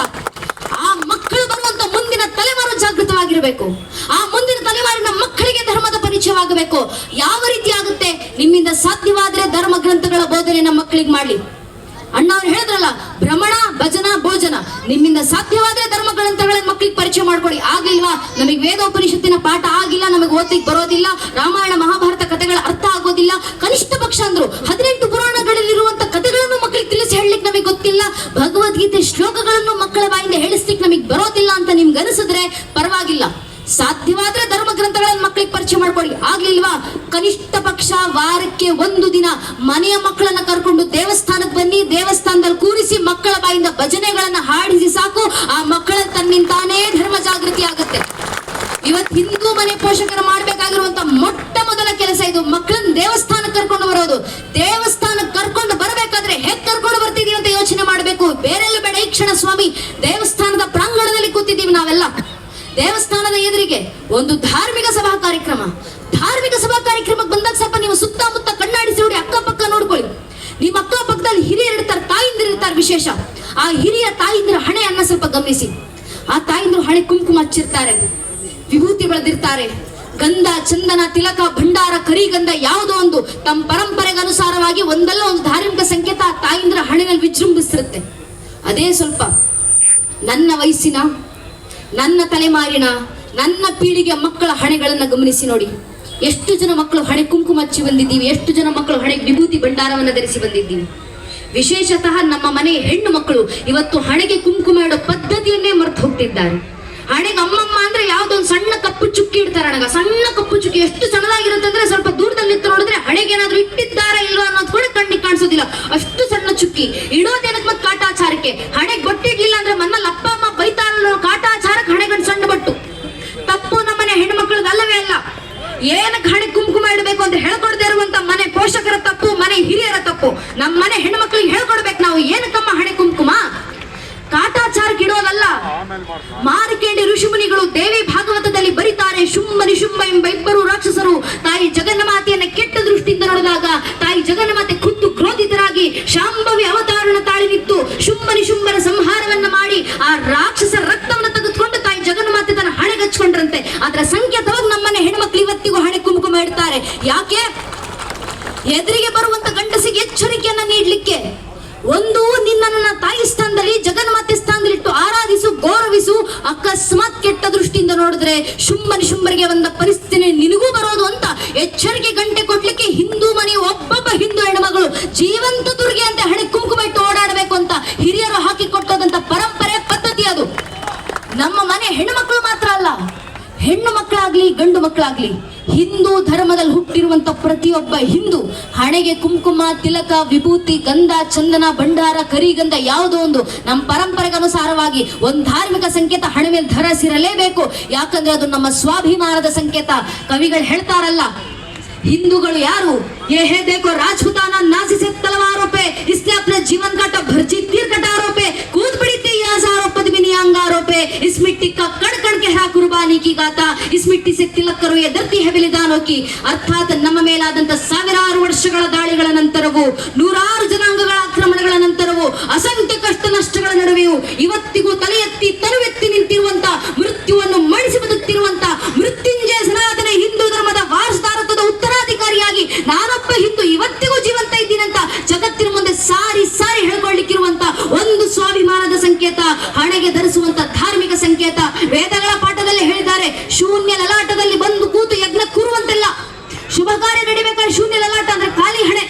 ಆ ಮಕ್ಕಳು ಬರುವಂತ ಮುಂದಿನ ತಲೆಮಾರು ಜಾಗೃತವಾಗಿರಬೇಕು. ಆ ಮುಂದಿನ ತಲೆಮಾರಿನ ಮಕ್ಕಳಿಗೆ ಧರ್ಮದ ಪರಿಚಯವಾಗಬೇಕು. ಯಾವ ರೀತಿ ಆಗುತ್ತೆ? ನಿಮ್ಮಿಂದ ಸಾಧ್ಯವಾದ್ರೆ ಧರ್ಮ ಗ್ರಂಥಗಳ ಬೋಧನೆ ನಮ್ಮ ಮಕ್ಕಳಿಗೆ ಮಾಡ್ಲಿ. ಅಣ್ಣ ಅವ್ರು ಹೇಳಿದ್ರಲ್ಲ, ಭ್ರಮಣ ಭಜನ ಭೋಜನ. ನಿಮ್ಮಿಂದ ಸಾಧ್ಯವಾದ್ರೆ ಧರ್ಮ ಗ್ರಂಥಗಳನ್ನ ಮಕ್ಕಳಿಗೆ ಪರಿಚಯ ಮಾಡ್ಕೊಳ್ಳಿ. ಆಗ್ಲಿಲ್ವಾ? ನಮಗೆ ವೇದೋಪನಿಷತ್ತಿನ ಪಾಠ ಆಗಿಲ್ಲ, ನಮಗೆ ಓದ್ಲಿಕ್ಕೆ ಬರೋದಿಲ್ಲ, ರಾಮಾಯಣ ಮಹಾಭಾರತ ಕಥೆಗಳ ಅರ್ಥ ಆಗೋದಿಲ್ಲ. ಕನಿಷ್ಠ ಪಕ್ಷ ಅಂದ್ರು 18 ಪುರಾಣಗಳಲ್ಲಿರುವಂತ ಕಥೆಗಳನ್ನು ಮಕ್ಕಳಿಗೆ ತಿಳಿಸಿ ಹೇಳಲಿಕ್ಕೆ ನಮಗೆ ಗೊತ್ತಿಲ್ಲ. ಭಗವದ್ಗೀತೆ ಶ್ಲೋಕಗಳನ್ನು ಮಕ್ಕಳ ಬಾಯಿಂದ ಹೇಳಿಸ್ಲಿಕ್ಕೆ ನಮಗೆ ಬರೋದಿಲ್ಲ ಅಂತ ನಿಮ್ಗೆ ಅನಿಸಿದ್ರೆ ಪರವಾಗಿಲ್ಲ. ಸಾಧ್ಯವಾದ್ರೆ ಧರ್ಮ ಗ್ರಂಥಗಳನ್ನು ಮಕ್ಕಳಿಗೆ ಪರಿಚಯ ಮಾಡ್ಕೊಳ್ಳಿ. ಆಗ್ಲಿಲ್ವಾ? ಕನಿಷ್ಠ ಪಕ್ಷ ವಾರಕ್ಕೆ 1 ದಿನ ಮನೆಯ ಮಕ್ಕಳನ್ನ ಕರ್ಕೊಂಡು ದೇವಸ್ಥಾನಕ್ಕೆ ಬನ್ನಿ. ದೇವಸ್ಥಾನದಲ್ಲಿ ಕೂರಿಸಿ ಮಕ್ಕಳ ಬಾಯಿಂದ ಭಜನೆಗಳನ್ನ ಹಾಡಿಸಿ ಸಾಕು. ಆ ಮಕ್ಕಳ ತನ್ನಿಂತಾನೇ ಧರ್ಮ ಜಾಗೃತಿ ಆಗುತ್ತೆ. ಇವತ್ತು ಹಿಂದೂ ಮನೆ ಪೋಷಕರು ಮಾಡ್ಬೇಕಾಗಿರುವಂತ ಮೊಟ್ಟ ಮೊದಲ ಕೆಲಸ ಇದು. ಮಕ್ಕಳನ್ನ ದೇವಸ್ಥಾನಕ್ಕೆ ಕರ್ಕೊಂಡು ಬರೋದು. ದೇವಸ್ಥಾನಕ್ಕೆ ಕರ್ಕೊಂಡು ಬರಬೇಕಾದ್ರೆ ಹೇಗ್ ಕರ್ಕೊಂಡು ಬರ್ತಿದೀವಿ ಅಂತ ಯೋಚನೆ ಮಾಡ್ಬೇಕು. ಬೇರೆಲ್ಲ ಬೇಡ. ಈ ಕ್ಷಣ ಸ್ವಾಮಿ ದೇವಸ್ಥಾನದ ಪ್ರಾಂಗಣದಲ್ಲಿ ಕೂತಿದ್ದೀವಿ ನಾವೆಲ್ಲ. ದೇವಸ್ಥಾನದ ಎದುರಿಗೆ ಒಂದು ಧಾರ್ಮಿಕ ಸಭಾ ಕಾರ್ಯಕ್ರಮ. ಧಾರ್ಮಿಕ ಸಭಾ ಕಾರ್ಯಕ್ರಮಕ್ಕೆ ಬಂದಾಗ ಸ್ವಲ್ಪ ನೀವು ಸುತ್ತಮುತ್ತ ಕಣ್ಣಾಡಿಸಿ ನೋಡಿ, ಅಕ್ಕಪಕ್ಕ ನೋಡ್ಕೊಳ್ಳಿ. ನಿಮ್ಮ ಅಕ್ಕಪಕ್ಕದಲ್ಲಿ ಹಿರಿಯರು ಇರ್ತಾರೆ, ತಾಯಿಂದಿರು ಇರ್ತಾರೆ. ವಿಶೇಷ ಆ ಹಿರಿಯ ತಾಯಿಂದಿರ ಹಣೆಯನ್ನ ಸ್ವಲ್ಪ ಗಮನಿಸಿ. ಆ ತಾಯಿಂದ್ರು ಹಣೆ ಕುಂಕುಮ ಹಚ್ಚಿರ್ತಾರೆ, ವಿಭೂತಿ ಬೆಳೆದಿರ್ತಾರೆ, ಗಂಧ ಚಂದನ ತಿಲಕ ಭಂಡಾರ ಕರಿಗಂಧ ಯಾವುದೋ ಒಂದು ತಮ್ಮ ಪರಂಪರೆಗೆ ಅನುಸಾರವಾಗಿ ಒಂದಲ್ಲ ಒಂದು ಧಾರ್ಮಿಕ ಸಂಕೇತ ಆ ತಾಯಿಂದ್ರ ಹಣೆನಲ್ಲಿ ವಿಜೃಂಭಿಸಿರುತ್ತೆ. ಅದೇ ಸ್ವಲ್ಪ ನನ್ನ ವಯಸ್ಸಿನ, ನನ್ನ ತಲೆಮಾರಿನ, ನನ್ನ ಪೀಳಿಗೆ ಮಕ್ಕಳ ಹಣೆಗಳನ್ನ ಗಮನಿಸಿ ನೋಡಿ. ಎಷ್ಟು ಜನ ಮಕ್ಕಳು ಹಣೆ ಕುಂಕುಮ ಹಚ್ಚಿ ಬಂದಿದ್ದೀವಿ, ಎಷ್ಟು ಜನ ಮಕ್ಕಳು ಹಣೆಗೆ ವಿಭೂತಿ ಭಂಡಾರವನ್ನು ಧರಿಸಿ ಬಂದಿದ್ದೀವಿ. ವಿಶೇಷತಃ ನಮ್ಮ ಮನೆಯ ಹೆಣ್ಣು ಮಕ್ಕಳು ಇವತ್ತು ಹಣೆಗೆ ಕುಂಕುಮ ಇಡೋ ಪದ್ಧತಿಯನ್ನೇ ಮರೆತು ಹೋಗ್ತಿದ್ದಾರೆ. ಹಣೆಗೆ ಅಮ್ಮಮ್ಮ ಅಂದ್ರೆ ಯಾವ್ದೋ ಒಂದು ಸಣ್ಣ ಕಪ್ಪು ಚುಕ್ಕಿ ಇಡ್ತಾರೆ. ಹಣಗ ಸಣ್ಣ ಕಪ್ಪು ಚುಕ್ಕಿ ಎಷ್ಟು ಸಣ್ಣದಾಗಿರುತ್ತೆ ಅಂದ್ರೆ ಸ್ವಲ್ಪ ದೂರದಲ್ಲಿ ನಿಂತು ನೋಡಿದ್ರೆ ಹಣೆಗೆ ಏನಾದ್ರು ಇಟ್ಟಿದ್ದಾರಾ ಇಲ್ವಾ ಅನ್ನೋದು ಕೂಡ ಕಣ್ಣಿಗೆ ಕಾಣಿಸೋದಿಲ್ಲ. ಅಷ್ಟು ಸಣ್ಣ ಚುಕ್ಕಿ ಇಡೋದೇನಕ್ಕೆ ಮತ್ತೆ ಕಾಟಾಚಾರಕ್ಕೆ. ಹಣೆಗೆ ಬೊಟ್ಟಿಡ್ಲಿಲ್ಲ ಅಂದ್ರೆ ಮನ್ನಲ್ಲಿ ಅಪ್ಪ ಅಮ್ಮ ಬೈತಾರಲ್ಲ, ಕಾಟಾಚಾರಕ್ಕೆ ಹಣೆಗಂಡು ಸಣ್ಣ ಬಟ್ಟು. ತಪ್ಪು ನಮ್ಮನೆ ಹೆಣ್ಮಕ್ಳದ್ದು ಅಲ್ಲವೇ ಅಲ್ಲ. ಏನಕ್ಕೆ ಹಣೆ ಕುಂಕುಮ ಇಡಬೇಕು ಅಂತ ಹೇಳ್ಕೊಡದೇ ಇರುವಂತ ಮನೆ ಪೋಷಕರ ತಪ್ಪು, ಮನೆ ಹಿರಿಯರ ತಪ್ಪು. ನಮ್ಮ ಮನೆ ಹೆಣ್ಮಕ್ಳಿಗೆ ಹೇಳ್ಕೊಡ್ಬೇಕು ನಾವು ಏನಕ್ಕಮ್ಮ ಹಣೆ ಕುಂಕುಮ. ಕಾಟಾಚಾರಕ್ಕೆ ಇಡೋದಲ್ಲ. ಮಾರ್ಕಂಡೇಯ ಋಷಿಮುನಿಗಳು ದೇವಿ ಭಾಗವತದಲ್ಲಿ ಬರೀತಾರೆ, ಶುಂಭ ನಿಶುಂಭ ಎಂಬ ಇಬ್ಬರು ರಾಕ್ಷಸರು ತಾಯಿ ಜಗನ್ಮಾತೆಯನ್ನ ಕೆಟ್ಟ ದೃಷ್ಟಿಯಿಂದ ನೋಡಿದಾಗ ತಾಯಿ ಜಗನ್ಮಾತೆ ಖುದ್ದು ಕ್ರೋಧಿತರಾಗಿ ಶಾಂಭವಿ ಅವತಾರಣ ತಾಳಿ ನಿಂತು ಶುಂಭ ನಿಶುಂಭರ ಸಂಹಾರವನ್ನ ಮಾಡಿ ಆ ರಾಕ್ಷಸರ ರಕ್ತವನ್ನು ತೆಗೆದುಕೊಂಡು ತಾಯಿ ಜಗನ್ಮಾತೆ ತನ್ನ ಹಣೆಗಚ್ಕೊಂಡ್ರಂತೆ. ಅದರ ಸಂಕೇತವಾಗಿ ನಮ್ಮನೆ ಹೆಣ್ಮಕ್ಳು ಇವತ್ತಿಗೂ ಹಣೆ ಕುಂಕುಮ ಇಡ್ತಾರೆ. ಯಾಕೆ? ಎದುರಿಗೆ ಬರುವಂತ ಗಂಡಸಿಗೆ ಎಚ್ಚರಿಕೆಯನ್ನ ನೀಡ್ಲಿಕ್ಕೆ. ಒಂದು, ನಿನ್ನ ತಾಯಿ ಸ್ಥಾನದಲ್ಲಿ ಜಗನ್ಮಾತೆ ಸ್ಥಾನದಲ್ಲಿ ಇಟ್ಟು ಆರಾಧಿಸು, ಗೌರವಿಸು. ಅಕಸ್ಮಾತ್ ಕೆಟ್ಟ ದೃಷ್ಟಿಯಿಂದ ನೋಡಿದ್ರೆ ಶುಂಭ ನಿಶುಂಭರಿಗೆ ಬಂದ ಪರಿಸ್ಥಿತಿ ನಿನಗೂ ಬರೋದು ಅಂತ ಎಚ್ಚರಿಕೆ ಗಂಟೆ ಕೊಡ್ಲಿಕ್ಕೆ ಹಿಂದೂ ಮನೆ ಒಬ್ಬೊಬ್ಬ ಹಿಂದೂ ಹೆಣ್ಮಗಳು ಜೀವಂತ ದುರ್ಗೆ ಅಂತ ಹಣೆ ಕುಂಕುಮ ಇಟ್ಟು ಓಡಾಡಬೇಕು ಅಂತ ಹಿರಿಯರು ಹಾಕಿ ಕೊಟ್ಟೋದಂತ ಪರಂಪರೆ ಪದ್ಧತಿ ಅದು. ನಮ್ಮ ಮನೆ ಹೆಣ್ಣು ಮಕ್ಕಳು ಮಾತ್ರ ಅಲ್ಲ, ಹೆಣ್ಣು ಮಕ್ಕಳಾಗ್ಲಿ ಗಂಡು ಮಕ್ಕಳಾಗ್ಲಿ ಹಿಂದೂ ಧರ್ಮದಲ್ಲಿ ಹುಟ್ಟಿರುವಂತ ಪ್ರತಿಯೊಬ್ಬ ಹಿಂದೂ ಹಣೆಗೆ ಕುಂಕುಮ ತಿಲಕ ವಿಭೂತಿ ಗಂಧ ಚಂದನ ಭಂಡಾರ ಕರಿಗಂಧ ಯಾವುದೋ ಒಂದು ನಮ್ಮ ಪರಂಪರೆಗೆ ಅನುಸಾರವಾಗಿ ಒಂದು ಧಾರ್ಮಿಕ ಸಂಕೇತ ಹಣೆ ಮೇಲೆ ಧರಿಸಿರಲೇಬೇಕು. ಯಾಕಂದ್ರೆ ಅದು ನಮ್ಮ ಸ್ವಾಭಿಮಾನದ ಸಂಕೇತ. ಕವಿಗಳು ಹೇಳ್ತಾರಲ್ಲ, ಹಿಂದೂಗಳು ಯಾರು? ये है देखो राजपूताना नासी से तलवारों पे, इसने अपने जीवन काटा भर्जी तीर कटारों पे, कूद पड़ी थी हजारों पद्मिनी अंगारों पे, इस मिट्टी का कण कण के है कुर्बानी की गाथा, इस मिट्टी से तिलक करो ये धरती है बलिदानों की. ಅರ್ಥಾತ್ ನಮ್ಮ ಮೇಲಾದಂತ ಸಾವಿರಾರು ವರ್ಷಗಳ ದಾಳಿಗಳ ನಂತರವೂ, ನೂರಾರು ಜನಾಂಗಗಳ ಆಕ್ರಮಣಗಳ ನಂತರವೂ, ಅಸಂಖ್ಯ ಕಷ್ಟ ನಷ್ಟಗಳ ನಡುವೆಯೂ ಇವತ್ತಿಗೂ ತಲೆ ಎತ್ತಿ ತನುವೆತ್ತಿ ನಿಂತಿರುವಂತ, ಮೃತ್ಯುವನ್ನು ಮಣಿಸಿ ಬದುಕ್ತಿರುವಂತ ಮೃತ್ಯುಂಜಯ ಸನಾತನ ಹಿಂದೂ ಧರ್ಮದ ವಾರಸದಾರತ್ವದ ಉತ್ತರಾಧಿಕಾರಿಯಾಗಿ ನಾನೊಬ್ಬ ಹಿಂದೂ ಇವತ್ತಿಗೂ ಜೀವಂತ ಇದ್ದೀನಂತ ಜಗತ್ತಿನ ಮುಂದೆ ಸಾರಿ ಸಾರಿ ಹೇಳ್ಕೊಳ್ಳಿಕ್ಕಿರುವಂತ ಒಂದು ಸ್ವಾಭಿಮಾನದ ಸಂಕೇತ, ಹಣೆಗೆ ಧರಿಸುವಂತ ಧಾರ್ಮಿಕ ಸಂಕೇತ. ವೇದಗಳ ಪಾಠದಲ್ಲಿ ಹೇಳಿದ್ದಾರೆ, ಶೂನ್ಯ ಲಲಾಟದಲ್ಲಿ ಬಂದು ಕೂತು ಯಜ್ಞ ಕೂರುವಂತೆಲ್ಲ. ಶುಭ ಕಾರ್ಯ ನಡಿಬೇಕಾದ್ರೆ ಶೂನ್ಯ ಲಲಾಟ ಅಂದ್ರೆ ಖಾಲಿ ಹಣೆ.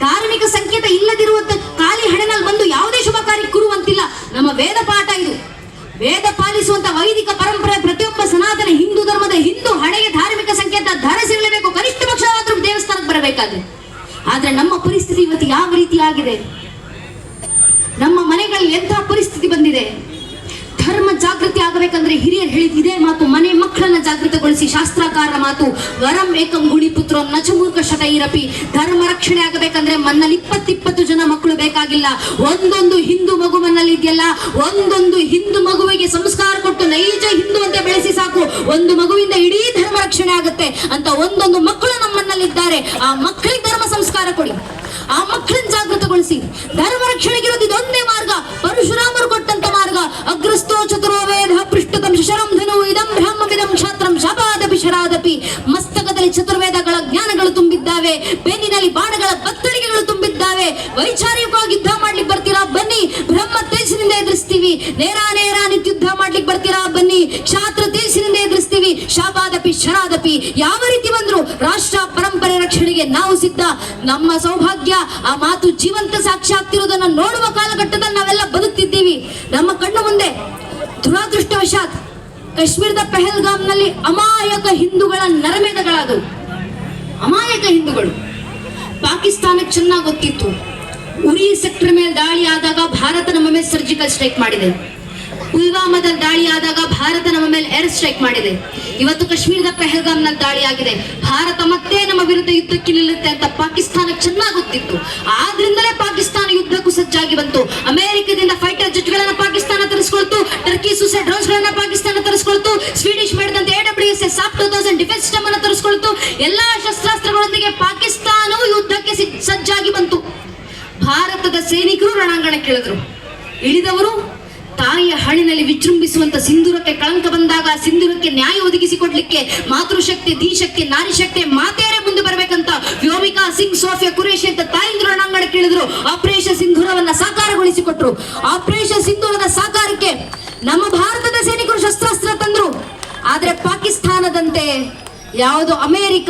ಧಾರ್ಮಿಕ ಸಂಕೇತ ಇಲ್ಲದಿರುವಂತ ಖಾಲಿ ಹಣೆನಲ್ಲಿ ಬಂದು ಯಾವುದೇ ಶುಭ ಕಾರ್ಯ ಕೂರುವಂತಿಲ್ಲ. ನಮ್ಮ ವೇದ ಪಾಠ ಇದು. ವೇದ ಪಾಲಿಸುವಂತ ವೈದಿಕ ಪರಂಪರೆ ಪ್ರತಿಯೊಬ್ಬ ಸನಾತನ ಹಿಂದೂ ಧರ್ಮದ ಹಿಂದೂ ಹಣೆಗೆ ಧಾರ್ಮಿಕ ಸಂಕೇತ ಧರಿಸಿರಲೇಬೇಕು, ಕನಿಷ್ಠ ಪಕ್ಷವಾದ್ರೂ ದೇವಸ್ಥಾನಕ್ಕೆ ಬರಬೇಕಾದ್ರೆ. ಆದ್ರೆ ನಮ್ಮ ಪರಿಸ್ಥಿತಿ ಇವತ್ತು ಯಾವ ರೀತಿ ಆಗಿದೆ? ನಮ್ಮ ಮನೆಗಳಲ್ಲಿ ಎಂತಹ ಪರಿಸ್ಥಿತಿ ಬಂದಿದೆ? ಧರ್ಮ ಜಾಗೃತಿ ಆಗಬೇಕಂದ್ರೆ ಹಿರಿಯರು ಹೇಳಿದ ಇದೇ ಮಾತು, ಮನೆ ಮಕ್ಕಳನ್ನ ಜಾಗೃತಗೊಳಿಸಿ. ಶಾಸ್ತ್ರಕಾರರ ಮಾತು, ವರಂ ಏಕಂ ಗುಣಿ ಪುತ್ರೋ ನಚಮೂರ್ಖ ಶತೈರಪಿ. ಧರ್ಮ ರಕ್ಷಣೆ ಆಗಬೇಕಂದ್ರೆ ಮನ್ನಲ್ಲಿ 20 ಜನ ಮಕ್ಕಳು ಬೇಕಾಗಿಲ್ಲ. ಒಂದೊಂದು ಹಿಂದೂ ಮಗು ಮನ್ನಲ್ಲಿ ಇದೆಯಲ್ಲ, ಒಂದೊಂದು ಹಿಂದೂ ಮಗುವಿಗೆ ಸಂಸ್ಕಾರ ಕೊಟ್ಟು ನೈಜ ಹಿಂದೂ ಅಂತ ಬೆಳೆಸಿ ಸಾಕು, ಒಂದು ಮಗುವಿಂದ ಇಡೀ ಧರ್ಮ ರಕ್ಷಣೆ ಆಗುತ್ತೆ ಅಂತ ಒಂದೊಂದು ಮಕ್ಕಳು ನಮ್ಮನ್ನಲ್ಲಿದ್ದಾರೆ. ಆ ಮಕ್ಕಳಿಗೆ ಧರ್ಮ ಸಂಸ್ಕಾರ ಕೊಡಿ, ಆ ಮಕ್ಕಳನ್ನ ಜಾಗೃತಗೊಳಿಸಿ. ಧರ್ಮ ರಕ್ಷಣೆಗಿರೋದು ಇದೊಂದೇ ಮಾರ್ಗ, ಪರಶುರಾಮರು ಕೊಟ್ಟಂತ ಮಾರ್ಗ. ಅಗ್ರಸ್ತೋ ಚತುರೋ ವೇದ ಪೃಷ್ಠತಂ ಶಶರಂ ಧನು ಇದಂ ಬ್ರಹ್ಮವಿದಂ ಕ್ಷಾತ್ರಂ ಶಪಾದಪಿ ಶರಾದಪಿ. ಮಸ್ತಕದಲ್ಲಿ ಚತುರ್ವೇದಗಳ ಜ್ಞಾನಗಳು ತುಂಬಿದ್ದಾವೆ, ಬೆನ್ನಿನಲ್ಲಿ ಬಾಣಗಳ ಬತ್ತಳಿಗೆಗಳು ತುಂಬಿದ್ದಾವೆ. ವೈಚಾರಿಕವಾಗಿ ಯುದ್ಧ ಮಾಡ್ಲಿಕ್ಕೆ ಬರ್ತೀರಾ ಬನ್ನಿ, ಬ್ರಹ್ಮ ತೇಜಸ್ಸಿನಿಂದ ಎದುರಿಸ್ತೀವಿ. ನೇರ ನಿತ್ಯ ಯುದ್ಧ ಮಾಡ್ಲಿಕ್ಕೆ ಬರ್ತೀರಾ ಬನ್ನಿ, ಕ್ಷಾತ್ರ ತೇಜಸ್ಸಿನಿಂದ ಎದುರಿಸ್ತೀವಿ. ಶಾಪಾದಪಿ ಶರಾದಪಿ ಯಾವ ರೀತಿ ಬಂದ್ರು ರಾಷ್ಟ್ರ ಪರಂಪರೆ ರಕ್ಷಣೆಗೆ ನಾವು ಸಿದ್ಧ. ನಮ್ಮ ಸೌಭಾಗ್ಯ ಆ ಮಾತು ಜೀವಂತ ಸಾಕ್ಷಿ ಆಗ್ತಿರೋದನ್ನ ನೋಡುವ ಕಾಲಘಟ್ಟದಲ್ಲಿ ನಾವೆಲ್ಲ ಬದುಕ್ತಿದ್ದೀವಿ. ನಮ್ಮ ಕಣ್ಣು ಮುಂದೆ ದುರಾದೃಷ್ಟವಶಾತ್ ಕಾಶ್ಮೀರದ ಪೆಹಲ್ಗಾಮ್ನಲ್ಲಿ ಅಮಾಯಕ ಹಿಂದೂಗಳ ನರಮೇಧಗಳಾದವು. ಅಮಾಯಕ ಹಿಂದೂಗಳು. ಪಾಕಿಸ್ತಾನಕ್ಕೆ ಚೆನ್ನಾಗಿ ಗೊತ್ತಿತ್ತು, ಉರಿ ಸೆಕ್ಟರ್ ಮೇಲೆ ದಾಳಿ ಆದಾಗ ಭಾರತ ನಮ್ಮ ಮೇಲೆ ಸರ್ಜಿಕಲ್ ಸ್ಟ್ರೈಕ್ ಮಾಡಿದೆ. ಪುಲ್ವಾಮಾದಲ್ಲಿ ದಾಳಿ ಆದಾಗ ಭಾರತ ನಮ್ಮ ಮೇಲೆ ಏರ್ ಸ್ಟ್ರೈಕ್ ಮಾಡಿದೆ. ಇವತ್ತು ಕಾಶ್ಮೀರದ ಪೆಹಲ್ಗಾಮ್ನಲ್ಲಿ ದಾಳಿ ಆಗಿದೆ. ಭಾರತ ಮತ್ತೆ ನಮ್ಮ ವಿರುದ್ಧ ಯುದ್ಧಕ್ಕೆ ನಿಲ್ಲುತ್ತೆ ಅಂತ ಪಾಕಿಸ್ತಾನಕ್ಕೆ ಚೆನ್ನಾಗಿ ಗೊತ್ತಿತ್ತು. ಆದ್ರಿಂದಲೇ ಪಾಕಿಸ್ತಾನ ಯುದ್ಧಕ್ಕೂ ಸಜ್ಜಾಗಿ ಬಂತು. ಅಮೆರಿಕದಿಂದ ಫೈಟರ್ ಜೆಟ್ಗಳನ್ನ ಪಾಕಿಸ್ತಾನ ತರಿಸ್ಕೊಳ್ತು, ಟರ್ಕಿ ಸೂಸೈಡ್ ಡ್ರೋನ್ಸ್ ಗಳನ್ನ ಪಾಕಿಸ್ತಾನ ತರಿಸ್ಕೊಳ್ತು, ಸ್ವೀಡಿಶ್ ಮಾಡಿದಂತೆ AWSS SAP 2000 ಡಿಫೆನ್ಸ್ ಸಿಸ್ಟಮ್ ಅನ್ನು ತರಿಸ್ಕೊಳ್ತು. ಎಲ್ಲಾ ಶಸ್ತ್ರಾಸ್ತ್ರಗಳೊಂದಿಗೆ ಪಾಕಿಸ್ತಾನವು ಯುದ್ಧಕ್ಕೆ ಸಜ್ಜಾಗಿ ಬಂತು. ಭಾರತದ ಸೈನಿಕರು ರಣಾಂಗಣಕ್ಕೆ ಇಳಿದ್ರು. ಇಳಿದವರು ತಾಯಿಯ ಹಾಳಿನಲ್ಲಿ ವಿಜೃಂಭಿಸುವಂತ ಸಿಂಧೂರಕ್ಕೆ ಕಳಂಕ ಬಂದಾಗ ಸಿಂಧೂರಕ್ಕೆ ನ್ಯಾಯ ಒದಗಿಸಿಕೊಡ್ಲಿಕ್ಕೆ ಮಾತೃಶಕ್ತಿ, ಧೀಶಕ್ತಿ, ನಾರಿಶಕ್ತಿ ಮಾತೆಯರೇ ಮುಂದೆ ಬರಬೇಕಂತ ವ್ಯೋಮಿಕಾ ಸಿಂಗ್, ಸೋಫಿಯಾ ಕುರೇಶಿ ಅಂತ ತಾಯಿಂದ್ರು ರಣಾಂಗಣಕ್ಕೆ ಇಳಿದ್ರು. ಆಪರೇಷನ್ ಸಿಂಧೂರವನ್ನ ಸಾಕಾರಗೊಳಿಸಿಕೊಟ್ರು. ಆಪರೇಷನ್ ಸಿಂಧೂರದ ಸಾಕಾರಕ್ಕೆ ನಮ್ಮ ಭಾರತದ ಸೈನಿಕರು ಶಸ್ತ್ರಾಸ್ತ್ರ ತಂದ್ರು. ಆದ್ರೆ ಪಾಕಿಸ್ತಾನದಂತೆ ಯಾವುದೋ ಅಮೆರಿಕ,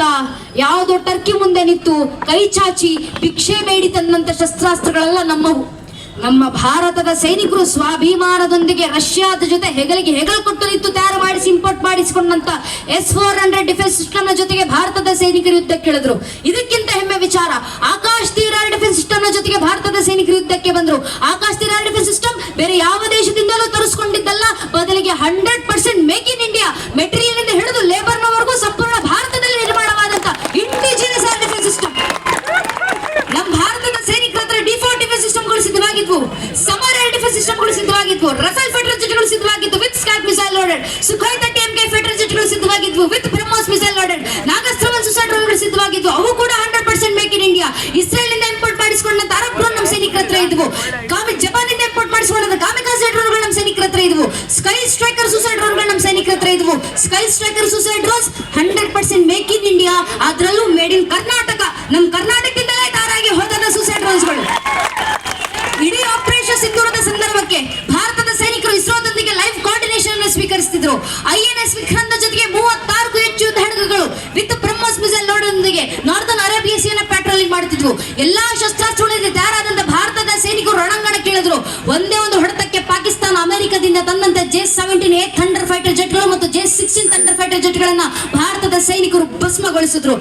ಯಾವುದೋ ಟರ್ಕಿ ಮುಂದೆ ನಿಂತು ಕೈ ಚಾಚಿ ಭಿಕ್ಷೆ ಬೇಡಿ ತಂದಂತ ಶಸ್ತ್ರಾಸ್ತ್ರಗಳೆಲ್ಲ ನಮ್ಮವು. ನಮ್ಮ ಭಾರತದ ಸೈನಿಕರು ಸ್ವಾಭಿಮಾನದೊಂದಿಗೆ ರಷ್ಯಾದ ಜೊತೆ ಹೆಗಲಿಗೆ ಹೆಗಲು ಕೊಟ್ಟು ನಿಂತು ತಯಾರು ಮಾಡಿಸಿ ಇಂಪೋರ್ಟ್ ಮಾಡಿಸಿಕೊಂಡಂತ S-400 ಡಿಫೆನ್ಸ್ ಸಿಸ್ಟಮ್ ನ ಜೊತೆಗೆ ಭಾರತದ ಸೈನಿಕರು ಯುದ್ಧಕ್ಕೆ ಇಳಿದ್ರು. ಇದಕ್ಕಿಂತ ಹೆಮ್ಮೆ ವಿಚಾರ, ಆಕಾಶ್ ತೀರ್ ಏರ್ ಡಿಫೆನ್ಸ್ ಸಿಸ್ಟಮ್ ನ ಜೊತೆಗೆ ಭಾರತದ ಸೈನಿಕರು ಯುದ್ಧಕ್ಕೆ ಬಂದ್ರು. ಆಕಾಶ್ ತೀರ್ ಏರ್ ಡಿಫೆನ್ಸ್ ಸಿಸ್ಟಮ್ ಬೇರೆ ಯಾವ ದೇಶದಿಂದಲೂ ತರಿಸಿಕೊಂಡಿದ್ದಲ್ಲ, ಬದಲಿಗೆ 100% ಮೇಕ್ ಇನ್ ಇಂಡಿಯಾ, ಮೆಟೀರಿಯಲ್ ಇಂದ ಹಿಡಿದು ಲೇಬರ್ ನವರೆಗೂ ಸಂಪೂರ್ಣ ಭಾರತದಲ್ಲಿ ನಿರ್ಮಾಣವಾದಂತ ಇಂಡಿಜಿನಸ್ ಏರ್ ಡಿಫೆನ್ಸ್ ಸಿಸ್ಟಮ್. ನಮ್ಮ ಭಾರತದ ಸೈನಿಕರ ಹತ್ರ ಡಿಫಾಲ್ಟ್ ಡಿಫೆನ್ಸ್ ಸಿಸ್ಟಮ್ಗಳು ಸಿದ್ಧವಾಗಿದ್ವು, ಸಮರ್ ಏರ್ ಡಿಫೆನ್ಸ್ ಸಿಸ್ಟಮ್ಗಳು ಸಿದ್ಧವಾಗಿದ್ವು, ರಫೇಲ್ ಫೈಟರ್ ಜೆಟ್ಗಳು ಸಿದ್ಧವಾಗಿದ್ವು ವಿತ್ ಸ್ಕ್ಯಾಟ್ missile loaded, Sukhoi 30 MK fighter ಜೆಟ್ಗಳು ಸಿದ್ಧವಾಗಿದ್ವು with BrahMos missile loaded, Nagastra suicide ಡ್ರೋನ್ಗಳು ಸಿದ್ಧವಾಗಿದ್ವು. ಅವು ಕೂಡ 100% ಮೇಕ್ ಇನ್ ಇಂಡಿಯಾ. ಇಸ್ರೇಲ್ ನಿಂದ ಇಂಪೋರ್ಟ್ ಮಾಡಿಸಿಕೊಂಡಂತ ಅರಬ್ ಡ್ರೋನ್ ನಮ್ಮ ಸೈನಿಕರ ಹತ್ರ ಇದ್ವು. ಜಪಾನ್ ನಿಂದ ಇಂಪೋರ್ಟ್ ಮಾಡಿಸಿಕೊಂಡಂತ ಕಾಮಿಕಾಜೆ ಡ್ರೋನ್ಗಳು ನಮ್ಮ ಸೈನಿಕರ ಹತ್ರ ಇದ್ವು. ಸ್ಕೈ ಸ್ಟ್ರೈಕರ್ ಸುಸೈಡ್ ಡ್ರೋನ್ಗಳು ನಮ್ಮ ಸೈನಿಕರ ಹತ್ರ ಇದ್ವು. Sky striker suicide drones 100% make in India, ಅದರಲ್ಲೂ ಮೇಡ್ ಇನ್ ಕರ್ನಾಟಕ. ನಮ್ಮ ಕರ್ನಾಟಕದಿಂದಲೇ ತಯಾರಾಗಿ ಹೋದ ಸುಸೈಡ್ ಡ್ರೋನ್ಸ್ಗಳು. ಇಡೀ ಆಪರೇಷನ್ ಸಿಂಧೂರದ ಸಂದರ್ಭಕ್ಕೆ ಭಾರತದ ಸೈನಿಕರು ಇಸ್ರೋದೊಂದಿಗೆ ಲೈವ್ ಕೋಆರ್ಡಿನೇಷನ್ ಅನ್ನು ಸ್ವೀಕರಿಸುತ್ತಿದ್ರು. INS ವಿಕ್ರಾಂತ್ ಜೊತೆಗೆ 36ಕ್ಕೂ ಹೆಚ್ಚು ಯುದ್ಧ ಹಡಗುಗಳು ವಿತ್ ಬ್ರಹ್ಮೋಸ್ ಮಿಸೈಲ್ ಲೋಡ್ನೊಂದಿಗೆ ನಾರ್ದನ್ ಅರೇಬಿಯಾ ಸೀನ ಪ್ಯಾಟ್ರೋಲಿಂಗ್ ಮಾಡುತ್ತಿದ್ವು. ಎಲ್ಲಾ ಶಸ್ತ್ರಾಸ್ತ್ರಗಳಿಂದ ತಯಾರಾದಂತ ಭಾರತದ ಸೈನಿಕರು ರಣಾಂಗಣಕ್ಕೆ ಇಳಿದ್ರು. ಒಂದೇ ಒಂದು ಹೊಡೆತಕ್ಕೆ ಪಾಕಿಸ್ತಾನ ಅಮೆರಿಕದಿಂದ ತಂದಂತ J-17 ಥಂಡರ್ ಫೈಟರ್ ಜೆಟ್ಗಳು ಮತ್ತು J-16 ಥಂಡರ್ ಫೈಟರ್ ಜೆಟ್ಗಳನ್ನ ಭಾರತದ ಸೈನಿಕರು ಭಸ್ಮಗೊಳಿಸಿದ್ರು.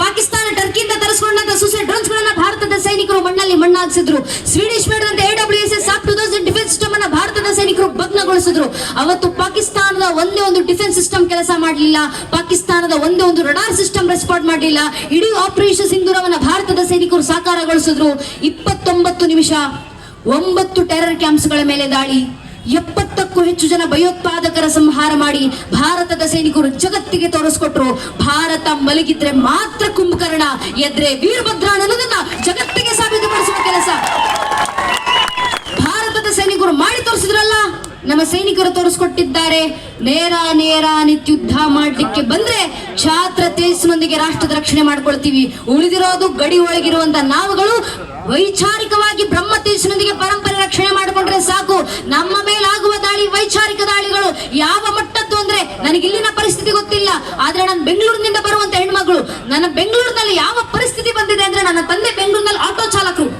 ಪಾಕಿಸ್ತಾನ ಟರ್ಕಿಯಿಂದ ತರಿಸಿಕೊಂಡಂತ ಸುಸೈಡ್ ಡ್ರೋನ್ಸ್ ಗಳನ್ನ ಭಾರತದ ಸೈನಿಕರು ಮಣ್ಣಲ್ಲಿ ಮಣ್ಣಾಗಿಸಿದ್ರು. ಸ್ವೀಡಿಷ್ ಮಾಡಿದಂತ AWSS SAP 2000 ಡಿಫೆನ್ಸ್ ಸಿಸ್ಟಮ್ ಅನ್ನ ಭಾರತದ ಸೈನಿಕರು ಭಗ್ನಗೊಳಿಸಿದ್ರು. ಅವತ್ತು ಪಾಕಿಸ್ತಾನದ ಒಂದೇ ಒಂದು ಡಿಫೆನ್ಸ್ ಸಿಸ್ಟಮ್ ಕೆಲಸ ಮಾಡಲಿಲ್ಲ, ಪಾಕಿಸ್ತಾನದ ಒಂದೇ ಒಂದು ರಡಾರ್ ಸಿಸ್ಟಮ್ ರೆಸ್ಪಾಂಡ್ ಮಾಡಲಿಲ್ಲ. ಇಡೀ ಆಪರೇಷನ್ ಸಿಂಧೂರವನ್ನ ಭಾರತದ ಸೈನಿಕರು ಸಾಕಾರಗೊಳಿಸಿದ್ರು. 29 ನಿಮಿಷ 9 ಟೆರರ್ ಕ್ಯಾಂಪ್ಸ್ಗಳ ಮೇಲೆ ದಾಳಿ, 70ಕ್ಕೂ ಹೆಚ್ಚು ಜನ ಭಯೋತ್ಪಾದಕರ ಸಂಹಾರ ಮಾಡಿ ಭಾರತದ ಸೈನಿಕರು ಜಗತ್ತಿಗೆ ತೋರಿಸ್ಕೊಟ್ರು. ಭಾರತ ಮಲಗಿದ್ರೆ ಮಾತ್ರ ಕುಂಭಕರ್ಣ, ಎದ್ರೆ ವೀರಭದ್ರ ಅನ್ನೋದನ್ನ ಜಗತ್ತಿಗೆ ಸಾಬೀತುಪಡಿಸುವ ಕೆಲಸ ಭಾರತದ ಸೈನಿಕರು ಮಾಡಿ ತೋರಿಸಿದ್ರಲ್ಲ. ನಮ್ಮ ಸೈನಿಕರು ತೋರಿಸ್ಕೊಟ್ಟಿದ್ದಾರೆ. ನೇರ ನಿತ್ಯುದ್ಧ ಮಾಡ್ಲಿಕ್ಕೆ ಬಂದ್ರೆ ಛಾತ್ರ ತೇಜಸ್ಸಿನೊಂದಿಗೆ ರಾಷ್ಟ್ರದ ರಕ್ಷಣೆ ಮಾಡ್ಕೊಳ್ತೀವಿ. ಉಳಿದಿರೋದು ಗಡಿ ಒಳಗಿರುವಂತ ನಾವುಗಳು ವೈಚಾರಿಕವಾಗಿ ಬ್ರಹ್ಮ ತೇಜಸ್ಸಿನೊಂದಿಗೆ ಪರಂಪರೆ ರಕ್ಷಣೆ ಮಾಡಿಕೊಂಡ್ರೆ ಸಾಕು. ನಮ್ಮ ಮೇಲಾಗುವ ದಾಳಿ ವೈಚಾರಿಕ ದಾಳಿಗಳು ಯಾವ ಮಟ್ಟದ್ದು ಅಂದ್ರೆ ನನಗೆ ಇಲ್ಲಿನ ಪರಿಸ್ಥಿತಿ ಗೊತ್ತಿಲ್ಲ, ಆದ್ರೆ ನಾನು ಬೆಂಗಳೂರಿನಿಂದ ಬರುವಂತ ಹೆಣ್ಮಗಳು, ನನ್ನ ಬೆಂಗಳೂರಿನಲ್ಲಿ ಯಾವ ಪರಿಸ್ಥಿತಿ ಬಂದಿದೆ ಅಂದ್ರೆ ನನ್ನ ತಂದೆ ಬೆಂಗಳೂರಿನಲ್ಲಿ ಆಟೋ ಚಾಲಕರು,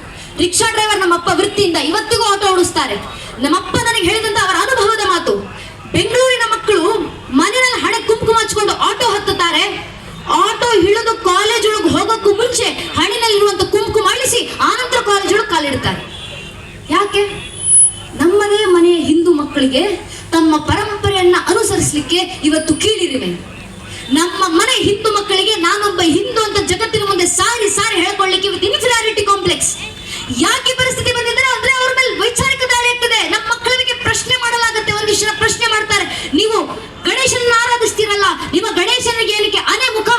ರಿಕ್ಷಾ ಡ್ರೈವರ್. ನಮ್ಮಪ್ಪ ವೃತ್ತಿಯಿಂದ ಇವತ್ತಿಗೂ ಆಟೋ ಓಡಿಸ್ತಾರೆ. ನಮ್ಮಪ್ಪ ನನಗೆ ಹೇಳಿದಂತ ಅವರ ಅನುಭವದ ಮಾತು, ಬೆಂಗಳೂರಿನ ಮಕ್ಕಳು ಮನೆಯಲ್ಲಿ ಹಣೆ ಕುಂಕುಮ ಹಚ್ಕೊಂಡು ಆಟೋ ಹತ್ತುತ್ತಾರೆ. ಆಟೋ ಇಳಿದು ಕಾಲೇಜ್ ಒಳಗೆ ಹೋಗೋಕ್ಕೂ ಮುಂಚೆ ಹಣಿನಲ್ಲಿರುವಂತ ಕುಂಕುಮ ಅಳಿಸಿ ಆನಂತರ ಕಾಲೇಜ್ ಒಳಗೆ ಕಾಲಿಡ್ತಾರೆ. ಯಾಕೆ? ನಮ್ಮದೇ ಮನೆಯ ಹಿಂದೂ ಮಕ್ಕಳಿಗೆ ತಮ್ಮ ಪರಂಪರೆಯನ್ನ ಅನುಸರಿಸಲಿಕ್ಕೆ ಇವತ್ತು ಕೀಳಿರಿವೆ. ನಮ್ಮ ಮನೆ ಹಿಂದೂ ಮಕ್ಕಳಿಗೆ ನಾನೊಬ್ಬ ಹಿಂದೂ ಅಂತ ಜಗತ್ತಿನ ಮುಂದೆ ಸಾರಿ ಹೇಳ್ಕೊಳ್ಳಿಕ್ಕೆ ಇವತ್ತು ಇನ್ಫೀರಿಯಾರಿಟಿ ಕಾಂಪ್ಲೆಕ್ಸ್. ಯಾಕೆ ಪರಿಸ್ಥಿತಿ ಬಂದಿದೆ ಅಂದ್ರೆ ಅವ್ರ ಮೇಲೆ ವೈಚಾರಿಕ ದಾಳಿ ಆಗ್ತದೆ. ನಮ್ಮ ಮಕ್ಕಳಿಗೆ ಪ್ರಶ್ನೆ ಮಾಡಲಾಗುತ್ತೆ. ಒಂದಿಷ್ಟು ಜನ ಪ್ರಶ್ನೆ ಮಾಡ್ತಾರೆ, ನೀವು ಗಣೇಶನ ಆರಾಧಿಸ್ತೀರಲ್ಲ, ನಿಮ್ಮ ಗಣೇಶನಿಗೆ ಏನಕ್ಕೆ ಆನೆ ಮುಖ?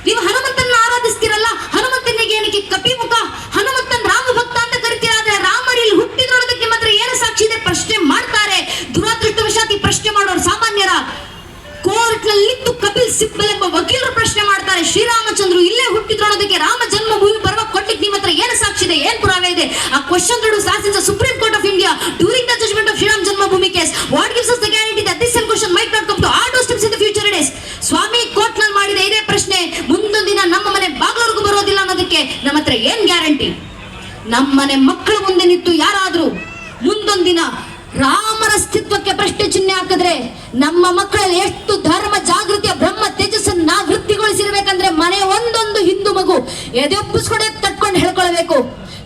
ನೀವು ಹನುಮಂತನ ಆರಾಧಿಸ್ತೀರಲ್ಲ, ಹನುಮಂತನಿಗೆ ಏನಕ್ಕೆ ಕಪಿ ಮುಖ? ಹನುಮಂತನ ರಾಮ ಭಕ್ತ ಅಂತ ಕರಿತೀರಾದ್ರೆ ರಾಮರಲ್ಲಿ ಹುಟ್ಟಿದ್ರೋದಕ್ಕೆ ನಿಮ್ಮ ಹತ್ರ ಏನು ಸಾಕ್ಷಿ ಇದೆ? ಪ್ರಶ್ನೆ ಮಾಡ್ತಾರೆ. ದುರಾದೃಷ್ಟವಶಾತ್ ಈ ಪ್ರಶ್ನೆ ಮಾಡೋರು ಸಾಮಾನ್ಯರ. ಕೋರ್ಟ್ ನಲ್ಲಿತ್ತು ಕಪಿಲ್ ಸಿಬ್ಬಲ್ ಎಂಬ ವಕೀಲರು ಪ್ರಶ್ನೆ ಮಾಡ್ತಾರೆ, ಶ್ರೀರಾಮಚಂದ್ರು ಇಲ್ಲೇ ಹುಟ್ಟಿದ್ರೋದಕ್ಕೆ ರಾಮ ಜನ್ಮಭೂಮಿ ಪರ್ವ ಕೊಡ್ಲಿಕ್ಕೆ ನಿಮ್ಮ ಹತ್ರ ಏನು ಸಾಕ್ಷಿ ಇದೆ, ಏನ್ ಪುರಾವೆ ಇದೆ? ಆ ಕ್ವಶನ್ ಸಾಸಿದ Supreme Court of India during the judgement of Shriram Janmabhoomi case. What gives us the guarantee that this same question might not come to our doorsteps in the future days? ಸ್ವಾಮಿ ಕೋರ್ಟ್ ನಲ್ಲಿ ಮಾಡಿದ ಇದೇ ಪ್ರಶ್ನೆ ಮುಂದೊಂದು ದಿನ ನಮ್ಮ ಮನೆ ಬಾಗಿಲವರೆಗೂ ಬರೋದಿಲ್ಲ ಅನ್ನೋದಕ್ಕೆ ನಮ್ಮ ಹತ್ರ ಏನ್ ಗ್ಯಾರಂಟಿ? ನಮ್ಮ ಮನೆ ಮಕ್ಕಳು ಮುಂದೆ ನಿಂತು ಯಾರಾದ್ರೂ ಮುಂದೊಂದಿನ ರಾಮರ ಅಸ್ತಿತ್ವಕ್ಕೆ ಪ್ರಶ್ನೆ ಚಿಹ್ನೆ ಹಾಕಿದ್ರೆ ನಮ್ಮ ಮಕ್ಕಳಲ್ಲಿ ಎಷ್ಟು ಧರ್ಮ ಜಾಗೃತಿಯ ಬ್ರಹ್ಮ ತೇಜಸ್ಸನ್ನ ವೃತ್ತಿಗೊಳಿಸಿರ್ಬೇಕಂದ್ರೆ ಮನೆ ಒಂದೊಂದು ಹಿಂದೂ ಮಗು ಎದೆೊಪ್ಪಿಸ್ಕೊಡೆ ತಟ್ಕೊಂಡು ಹೇಳ್ಕೊಳ್ಬೇಕು.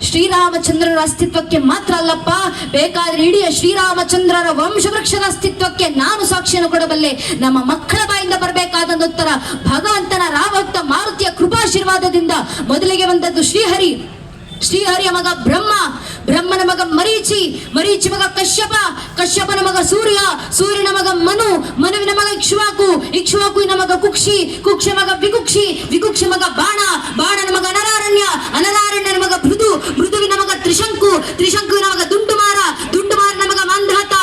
ಶ್ರೀರಾಮಚಂದ್ರರ ಅಸ್ತಿತ್ವಕ್ಕೆ ಮಾತ್ರ ಅಲ್ಲಪ್ಪ, ಬೇಕಾದ್ರೆ ಇಡೀ ಶ್ರೀರಾಮಚಂದ್ರರ ವಂಶವೃಕ್ಷದ ಅಸ್ತಿತ್ವಕ್ಕೆ ನಾನು ಸಾಕ್ಷಿಯನ್ನು ಕೊಡಬಲ್ಲೆ. ನಮ್ಮ ಮಕ್ಕಳ ಬಾಯಿಂದ ಬರಬೇಕಾದ ಉತ್ತರ ಭಗವಂತನ ರಾಮಭಕ್ತ ಮಾರುತಿಯ ಕೃಪಾಶೀರ್ವಾದದಿಂದ ಮೊದಲಿಗೆ ಬಂದದ್ದು ಶ್ರೀಹರಿ. ಶ್ರೀಹರಿಯ ಮಗ ಬ್ರಹ್ಮ, ಬ್ರಹ್ಮನ ಮಗ ಮರೀಚಿ, ಮರೀಚಿ ಮಗ ಕಶ್ಯಪ, ಕಶ್ಯಪನ ಮಗ ಸೂರ್ಯ, ಸೂರ್ಯನ ಮಗ ಮನು, ಮನುವಿನ ಮಗ ಇಕ್ಷ್ವಾಕು, ಇಕ್ಷ್ವಾಕುವಿನ ಮಗ ಕುಕ್ಷಿ, ಕುಕ್ಷ ಮಗ ವಿಕುಕ್ಷಿ, ವಿಕುಕ್ಷ ಮಗ ಬಾಣ, ಬಾಣನ ಮಗ ಅನರಾರಣ್ಯ, ಅನರಾರಣ್ಯನ ಮಗ ಮೃದು, ಮೃದುವಿನ ಮಗ ತ್ರಿಶಂಕು, ತ್ರಿಶಂಕುವಿನ ಮಗ ದುಂಡುಮಾರ, ದುಂಡುಮಾರನ ಮಗ ಮಾಂಧಾತ,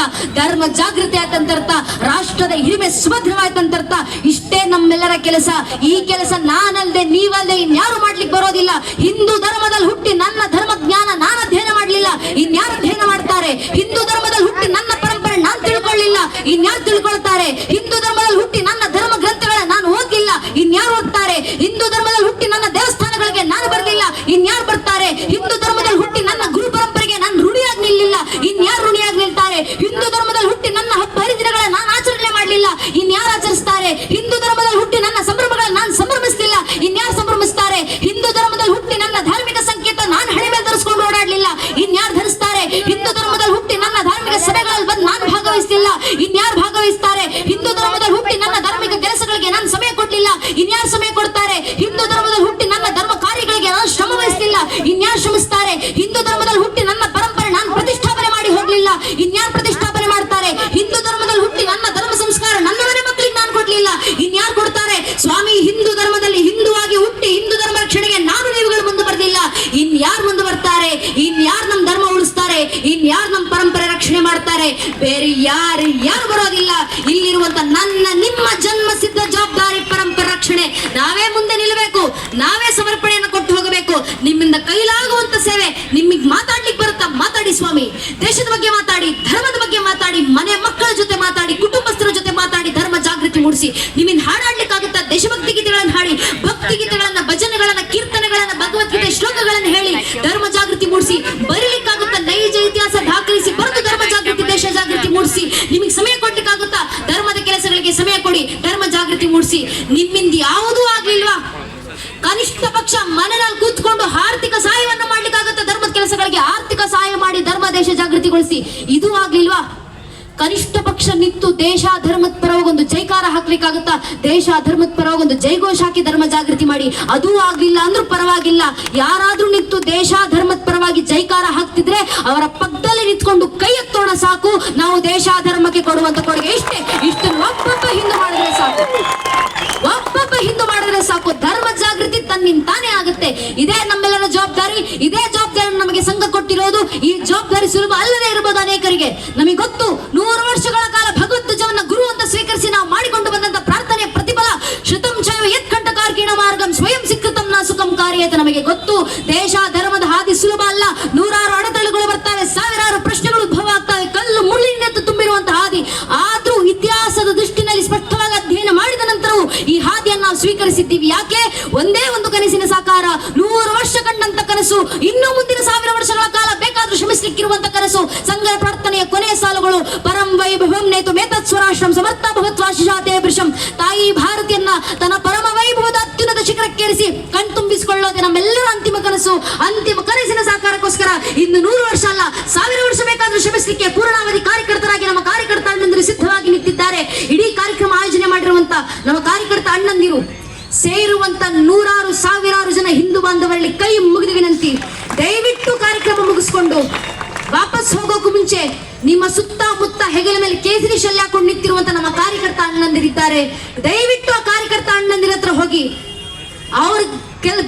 ಆದ್ರಿಂದ ಧರ್ಮ ಜಾಗೃತಿ ಆಯ್ತಂತರ್ಥ, ರಾಷ್ಟ್ರದ ಹಿರಿಮೆ ಸುಭದ್ರವಾಯ್ತಂತರ್ಥ. ಇಷ್ಟೇ ನಮ್ಮೆಲ್ಲರ ಕೆಲಸ. ಈ ಕೆಲಸ ನಾನಲ್ದೆ ನೀವಲ್ದೆ ಇನ್ಯಾರು ಮಾಡ್ಲಿಕ್ಕೆ ಬರೋದಿಲ್ಲ. ಹಿಂದೂ ಧರ್ಮದಲ್ಲಿ ಹುಟ್ಟಿ ನನ್ನ ಧರ್ಮ ಜ್ಞಾನ ನಾನು ಅಧ್ಯಯನ ಮಾಡ್ಲಿಲ್ಲ, ಇನ್ಯಾರು ಅಧ್ಯಯನ ಮಾಡ್ತಾರೆ? ಹಿಂದೂ ಧರ್ಮದಲ್ಲಿ ಹುಟ್ಟಿ ನನ್ನ ಪರಂಪರೆ ನಾನು ತಿಳ್ಕೊಳ್ಳಿಲ್ಲ, ಇನ್ಯಾರು ತಿಳ್ಕೊಳ್ತಾರೆ? ಹಿಂದೂ ಧರ್ಮದಲ್ಲಿ ಹುಟ್ಟಿ ನನ್ನ ಧರ್ಮ ಗ್ರಂಥಗಳ ನಾನು ಓದ್ಲಿಲ್ಲ, ಇನ್ಯಾರು ಓದ್ತಾರೆ? ಹಿಂದೂ ಧರ್ಮದಲ್ಲಿ ಹುಟ್ಟಿ ನನ್ನ ದೇವಸ್ಥಾನಗಳಿಗೆ ನಾನು ಬರ್ಲಿಲ್ಲ, ಇನ್ಯಾರು ಬರ್ತಾರೆ? ಹಿಂದೂ ಧರ್ಮದಲ್ಲಿ ಹುಟ್ಟಿ ನನ್ನ ಗುರು ಪರಂಪರೆಗೆ ನಾನು ಋಣಿಯಾಗಿ ನಿಲ್ಲಿಲ್ಲ, ಇನ್ಯಾರು ಋಣಿಯಾಗಿ ನಿಲ್ತಾರೆ? ಹಿಂದೂ ಧರ್ಮದಲ್ಲಿ ಹುಟ್ಟಿ ನನ್ನ ಹಬ್ಬ ಹರಿದಿನಗಳ ನಾನು ಆಚರಣೆ ಮಾಡಲಿಲ್ಲ, ಇನ್ಯಾರು ಆಚರಿಸ್ತಾರೆ? ಹಿಂದೂ ಧರ್ಮದಲ್ಲಿ ಹುಟ್ಟಿ ನನ್ನ ಸಂಭ್ರಮಗಳನ್ನ ನಾನು ಸಂಭ್ರಮಿಸಲಿಲ್ಲ, ಇನ್ಯಾರು ಸಂಭ್ರಮಿಸ್ತಾರೆ? ಹಿಂದೂ ಧರ್ಮದಲ್ಲಿ ಹುಟ್ಟಿ ನನ್ನ ಧಾರ್ಮಿಕ ಸಂಕೇತ ನಾನು ಹಣೆ ಮೇಲೆ ಧರಿಸ್ಕೊಂಡು ಓಡಾಡ್ಲಿಲ್ಲ, ಇನ್ಯಾರು ಧರಿಸ್ತಾರೆ? ಹಿಂದೂ ಧರ್ಮದಲ್ಲಿ ಹುಟ್ಟಿ ನನ್ನ ಧಾರ್ಮಿಕ ಸಭೆಗಳಲ್ಲಿ ಬಂದು ನಾನು ಭಾಗವಹಿಸಲಿಲ್ಲ, ಇನ್ಯಾರು ಭಾಗವಹಿಸ್ತಾರೆ? ಹಿಂದೂ ಧರ್ಮದಲ್ಲಿ ಹುಟ್ಟಿ ನನ್ನ ಧಾರ್ಮಿಕ ಕೆಲಸಗಳಿಗೆ ನಾನು ಸಮಯ ಕೊಡ್ಲಿಲ್ಲ, ಇನ್ಯಾರು ಸಮಯ ಕೊಡ್ತಾರೆ? ಹಿಂದೂ ಧರ್ಮದಲ್ಲಿ ಹುಟ್ಟಿ ನನ್ನ ಧರ್ಮ ಕಾರ್ಯಗಳಿಗೆ ನಾನು ಶ್ರಮ ವಹಿಸಲಿಲ್ಲ, ಇನ್ಯಾರು ಶ್ರಮಿಸ್ತಾರೆ? ಹಿಂದೂ ಧರ್ಮದಲ್ಲಿ ಹುಟ್ಟಿ ನನ್ನ ಪರಂಪರೆ ನಾನು ಪ್ರತಿಷ್ಠಾಪನೆ ಮಾಡಿ ಹೋಗ್ಲಿಲ್ಲ, ಇನ್ಯಾರು ಪ್ರತಿಷ್ಠಾಪನೆ ಮಾಡ್ತಾರೆ? ಹಿಂದೂ ಧರ್ಮದಲ್ಲಿ ಹುಟ್ಟಿ ನನ್ನ ಧರ್ಮ ಸಂಸ್ಕಾರ ನನ್ನ ಮನೆ ಮಕ್ಕಳಿಗೆ ನಾನು ಕೊಡ್ಲಿಲ್ಲ, ಇನ್ಯಾರು ಕೊಡ್ತಾರೆ? ಸ್ವಾಮಿ, ಹಿಂದೂ ಧರ್ಮದಲ್ಲಿ ಹಿಂದುವಾಗಿ ಹುಟ್ಟಿ ಹಿಂದೂ ಧರ್ಮ ರಕ್ಷಣೆಗೆ ನಾನು ನೀವುಗಳು ಮುಂದೆ ಬರ್ಲಿಲ್ಲ, ಇನ್ಯಾರು ಮುಂದೆ ಬರ್ತಾರೆ? ಇನ್ಯಾರು ನಮ್ಮ ಧರ್ಮ ಉಳಿಸ್ತಾರೆ? ಇನ್ಯಾರು ನಮ್ಮ ಪರಂಪರೆ ರಕ್ಷಣೆ ಮಾಡ್ತಾರೆ? ಬೇರೆ ಯಾರು ಬರೋದಿಲ್ಲ. ಇಲ್ಲಿರುವಂತ ನನ್ನ ನಿಮ್ಮ ಜನ್ಮ ಸಿದ್ಧ ಜವಾಬ್ದಾರಿ ಪರಂಪರೆ ರಕ್ಷಣೆ ನಾವೇ ಮುಂದೆ ನಿಲ್ಲಬೇಕು, ನಾವೇ ಸಮರ್ಪಣೆಯನ್ನು ಕೊಟ್ಟು ಹೋಗಬೇಕು. ನಿಮ್ಮಿಂದ ಕೈಲಾಗುವಂತ ಸೇವೆ ನಿಮಗೆ ಮಾತಾಡ್ಲಿಕ್ಕೆ ಬರುತ್ತಾ? ಮಾತಾಡಿ ಸ್ವಾಮಿ. ದೇಶದ ಬಗ್ಗೆ ಮಾತಾಡಿ, ಧರ್ಮದ ಬಗ್ಗೆ ಮಾತಾಡಿ, ಮನೆ ಮಕ್ಕಳ ಜೊತೆ ಮಾತಾಡಿ, ಕುಟುಂಬಸ್ಥರ ಜೊತೆ ಮಾತಾಡಿ, ಧರ್ಮ ಜಾಗೃತಿ ಮೂಡಿಸಿ. ನಿಮ್ಮಿಂದ ಹಾಡಾಡ್ಲಿಕ್ಕಾಗುತ್ತಾ? ದೇಶಭಕ್ತಿ ಗೀತೆಗಳನ್ನು ಹಾಡಿ, ಭಕ್ತಿ ಗೀತೆಗಳನ್ನ, ಭಜನೆಗಳನ್ನ, ಕೀರ್ತನೆಗಳನ್ನ, ಭಗವದ್ಗೀತೆ ಶ್ಲೋಕಗಳನ್ನು ಹೇಳಿ ಧರ್ಮ ಜಾಗೃತಿ ಮೂಡಿಸಿ. ಬರೀಲಿಕ್ಕಾಗುತ್ತಾ? ನೈಜ ಇತಿಹಾಸ ದಾಖಲಿಸಿ ಬರೆದು ಧರ್ಮ ಜಾಗೃತಿ, ದೇಶ ಜಾಗೃತಿ ಮೂಡಿಸಿ. ನಿಮಗೆ ಸಮಯ ಕೊಡ್ಲಿಕ್ಕಾಗುತ್ತಾ? ಧರ್ಮದ ಕೆಲಸಗಳಿಗೆ ಸಮಯ ಕೊಡಿ, ಧರ್ಮ ಜಾಗೃತಿ ಮೂಡಿಸಿ. ನಿಮ್ಮಿಂದ ಯಾವುದೂ ಆಗ್ಲಿಲ್ವಾ? ಕನಿಷ್ಠ ಪಕ್ಷ ಮನೆಯಲ್ಲಿ ಕೂತ್ಕೊಂಡು ಆರ್ಥಿಕ ಸಹಾಯವನ್ನು ಮಾಡ್ಲಿಕ್ಕಾಗತ್ತ? ಧರ್ಮದ ಕೆಲಸಗಳಿಗೆ ಆರ್ಥಿಕ ಸಹಾಯ ಮಾಡಿ ಧರ್ಮ ದೇಶ ಜಾಗೃತಿಗೊಳಿಸಿ. ಇದು ಆಗ್ಲಿಲ್ವಾ? ಕನಿಷ್ಠ ಪಕ್ಷ ನಿಂತು ದೇಶ ಧರ್ಮದ ಪರವಾಗಿ ಒಂದು ಜೈಕಾರ ಹಾಕ್ಲಿಕ್ಕಾಗುತ್ತಾ? ದೇಶ ಧರ್ಮದ ಪರವಾಗಿ ಒಂದು ಜೈಘೋಷ ಹಾಕಿ ಧರ್ಮ ಜಾಗೃತಿ ಮಾಡಿ. ಅದೂ ಆಗ್ಲಿಲ್ಲ ಅಂದ್ರೂ ಪರವಾಗಿಲ್ಲ. ಯಾರಾದ್ರೂ ನಿಂತು ದೇಶ ಧರ್ಮದ ಪರವಾಗಿ ಜೈಕಾರ ಹಾಕ್ತಿದ್ರೆ ಅವರ ಪಕ್ಕದಲ್ಲಿ ನಿಂತ್ಕೊಂಡು ಕೈ ಎತ್ತೋಣ ಸಾಕು. ನಾವು ದೇಶ ಧರ್ಮಕ್ಕೆ ಕೊಡುವಂತ ಕೊಡುಗೆ ಇಷ್ಟೇ. ಇಷ್ಟನ್ನು ಒಬ್ಬೊಬ್ಬ ಹಿಂದೂ ಮಾಡಿದ್ರೆ ಸಾಕು, ಒಬ್ಬೊಬ್ಬ ಹಿಂದೂ ಮಾಡಿದ್ರೆ ಸಾಕು. ಧರ್ಮ ಜಾಗೃತಿ ತನ್ನಿಂದ ತಾನೇ ಆಗುತ್ತೆ. ಇದೇ ನಮ್ಮೆಲ್ಲರ ಜವಾಬ್ದಾರಿ. ಇದೇ ಜವಾಬ್ದಾರಿ ನಮಗೆ ಸಂಘ ಕೊಟ್ಟಿರೋದು. ಈ ಜವಾಬ್ದಾರಿ ಸುಲಭ ಅಲ್ಲದೆ ಇರಬಹುದು ಅನೇಕರಿಗೆ. ನಮಗೆ ಗೊತ್ತು, 100 ವರ್ಷಗಳ ಕಾಲ ಭಗವದ್ವಜವನ್ನ ಗುರು ಅಂತ ಸ್ವೀಕರಿಸಿ ನಾವು ಮಾಡಿಕೊಂಡು ಬಂದಂತ ಪ್ರಾರ್ಥನೆಯ ಪ್ರತಿಫಲ ಶತಂ ಚೈವ ಯತ್ಕಂಠಕಾರ್ಕಿಣ ಮಾರ್ಗಂ ಸ್ವಯಂ ಸಿಕ್ಕತಂ ನ ಸುಖಂ ಕಾರ್ಯತೆ. ನಮಗೆ ಗೊತ್ತು, ದೇಶ ಧರ್ಮದ ಹಾದಿ ಸುಲಭ ಅಲ್ಲ. ನೂರಾರು ಅಡೆತಡೆಗಳು ಬರ್ತವೆ, ಸಾವಿರಾರು ಪ್ರಶ್ನೆಗಳು ಉದ್ಭವ ಆಗ್ತವೆ, ಕಲ್ಲು ಮುಳ್ಳಿನಿಂದ ತುಂಬಿರುವಂತಹ ಹಾದಿ. ಆದ್ರೂ ಇತಿಹಾಸದ ದೃಷ್ಟಿನಲ್ಲಿ ಸ್ಪಷ್ಟವಾಗಿ ಅಧ್ಯಯನ ಮಾಡಿದ ನಂತರವೂ ಈ ಹಾದಿಯನ್ನು ನಾವು ಸ್ವೀಕರಿಸಿದ್ದೀವಿ. ಯಾಕೆ? ಒಂದೇ ಒಂದು ಕನಸಿನ ಸಾಕಾರ. 100 ವರ್ಷ ಕಂಡಂತ ಕನಸು, ಇನ್ನು ಮುಂದಿನ 1000 ವರ್ಷಗಳ ಕಾಲ ಬೇಕಾದ್ರೂ ಶ್ರಮಿಸಲಿಕ್ಕಿರುವಂತ ಕನಸು. ಸಂಘ ಪ್ರಾರ್ಥನೆಯ ಕೊನೆಯ ಸಾಲುಗಳು: ಪರಂ ವೈಭವಂ ನೇತು ಮೇತತ್ ಸ್ವರಾಷ್ಟ್ರಂ ಸಮರ್ಥ ಭವತ್ವಾಶಿಷಾತೆ ವೃಷಂ. ತಾಯಿ ಭಾರತಿಯನ್ನ ತನ್ನ ಪರಮ ವೈಭವದ ಅತ್ಯುನ್ನತ ಶಿಖರಕ್ಕೇರಿಸಿ ಕಣ್ತುಂಬಿಸಿಕೊಳ್ಳೋದೇ ನಮ್ಮೆಲ್ಲರ ಅಂತಿಮ ಕನಸು. ಅಂತಿಮ ಕನಸಿನ ಸಾಕಾರಕ್ಕೋಸ್ಕರ ಇನ್ನು 100 ವರ್ಷ ಅಲ್ಲ, 1000 ವರ್ಷ ಬೇಕಾದ್ರೂ ಶ್ರಮಿಸಲಿಕ್ಕೆ ಪೂರ್ಣಾವಧಿ ಕಾರ್ಯಕರ್ತರಾಗಿ ನಮ್ಮ ಕಾರ್ಯಕರ್ತ ಅಣ್ಣಂದಿರು ಸಿದ್ಧವಾಗಿ ನಿಂತಿದ್ದಾರೆ. ಇಡೀ ಕಾರ್ಯಕ್ರಮ ಆಯೋಜನೆ ಮಾಡಿರುವಂತ ನಮ್ಮ ಕಾರ್ಯಕರ್ತ ಅಣ್ಣಂದಿರು ಸೇರುವಂತ ನೂರಾರು ಸಾವಿರಾರು ಜನ ಹಿಂದೂ ಬಾಂಧವರಲ್ಲಿ ಕೈ ಮುಗಿದು ವಿನಂತಿ, ದಯವಿಟ್ಟು ಕಾರ್ಯಕ್ರಮ ಮುಗಿಸ್ಕೊಂಡು ವಾಪಸ್ ಹೋಗೋಕು ಮುಂಚೆ ನಿಮ್ಮ ಸುತ್ತಮುತ್ತ ಹೆಗಲ ಮೇಲೆ ಕೇಸರಿ ಶಲ್ಯ ಹಾಕೊಂಡು ನಿಂತಿರುವಂತ ನಮ್ಮ ಕಾರ್ಯಕರ್ತ ಅಣ್ಣಂದಿರಿದ್ದಾರೆ. ದಯವಿಟ್ಟು ಆ ಕಾರ್ಯಕರ್ತ ಅಣ್ಣಂದಿರ ಹತ್ರ ಹೋಗಿ ಅವ್ರ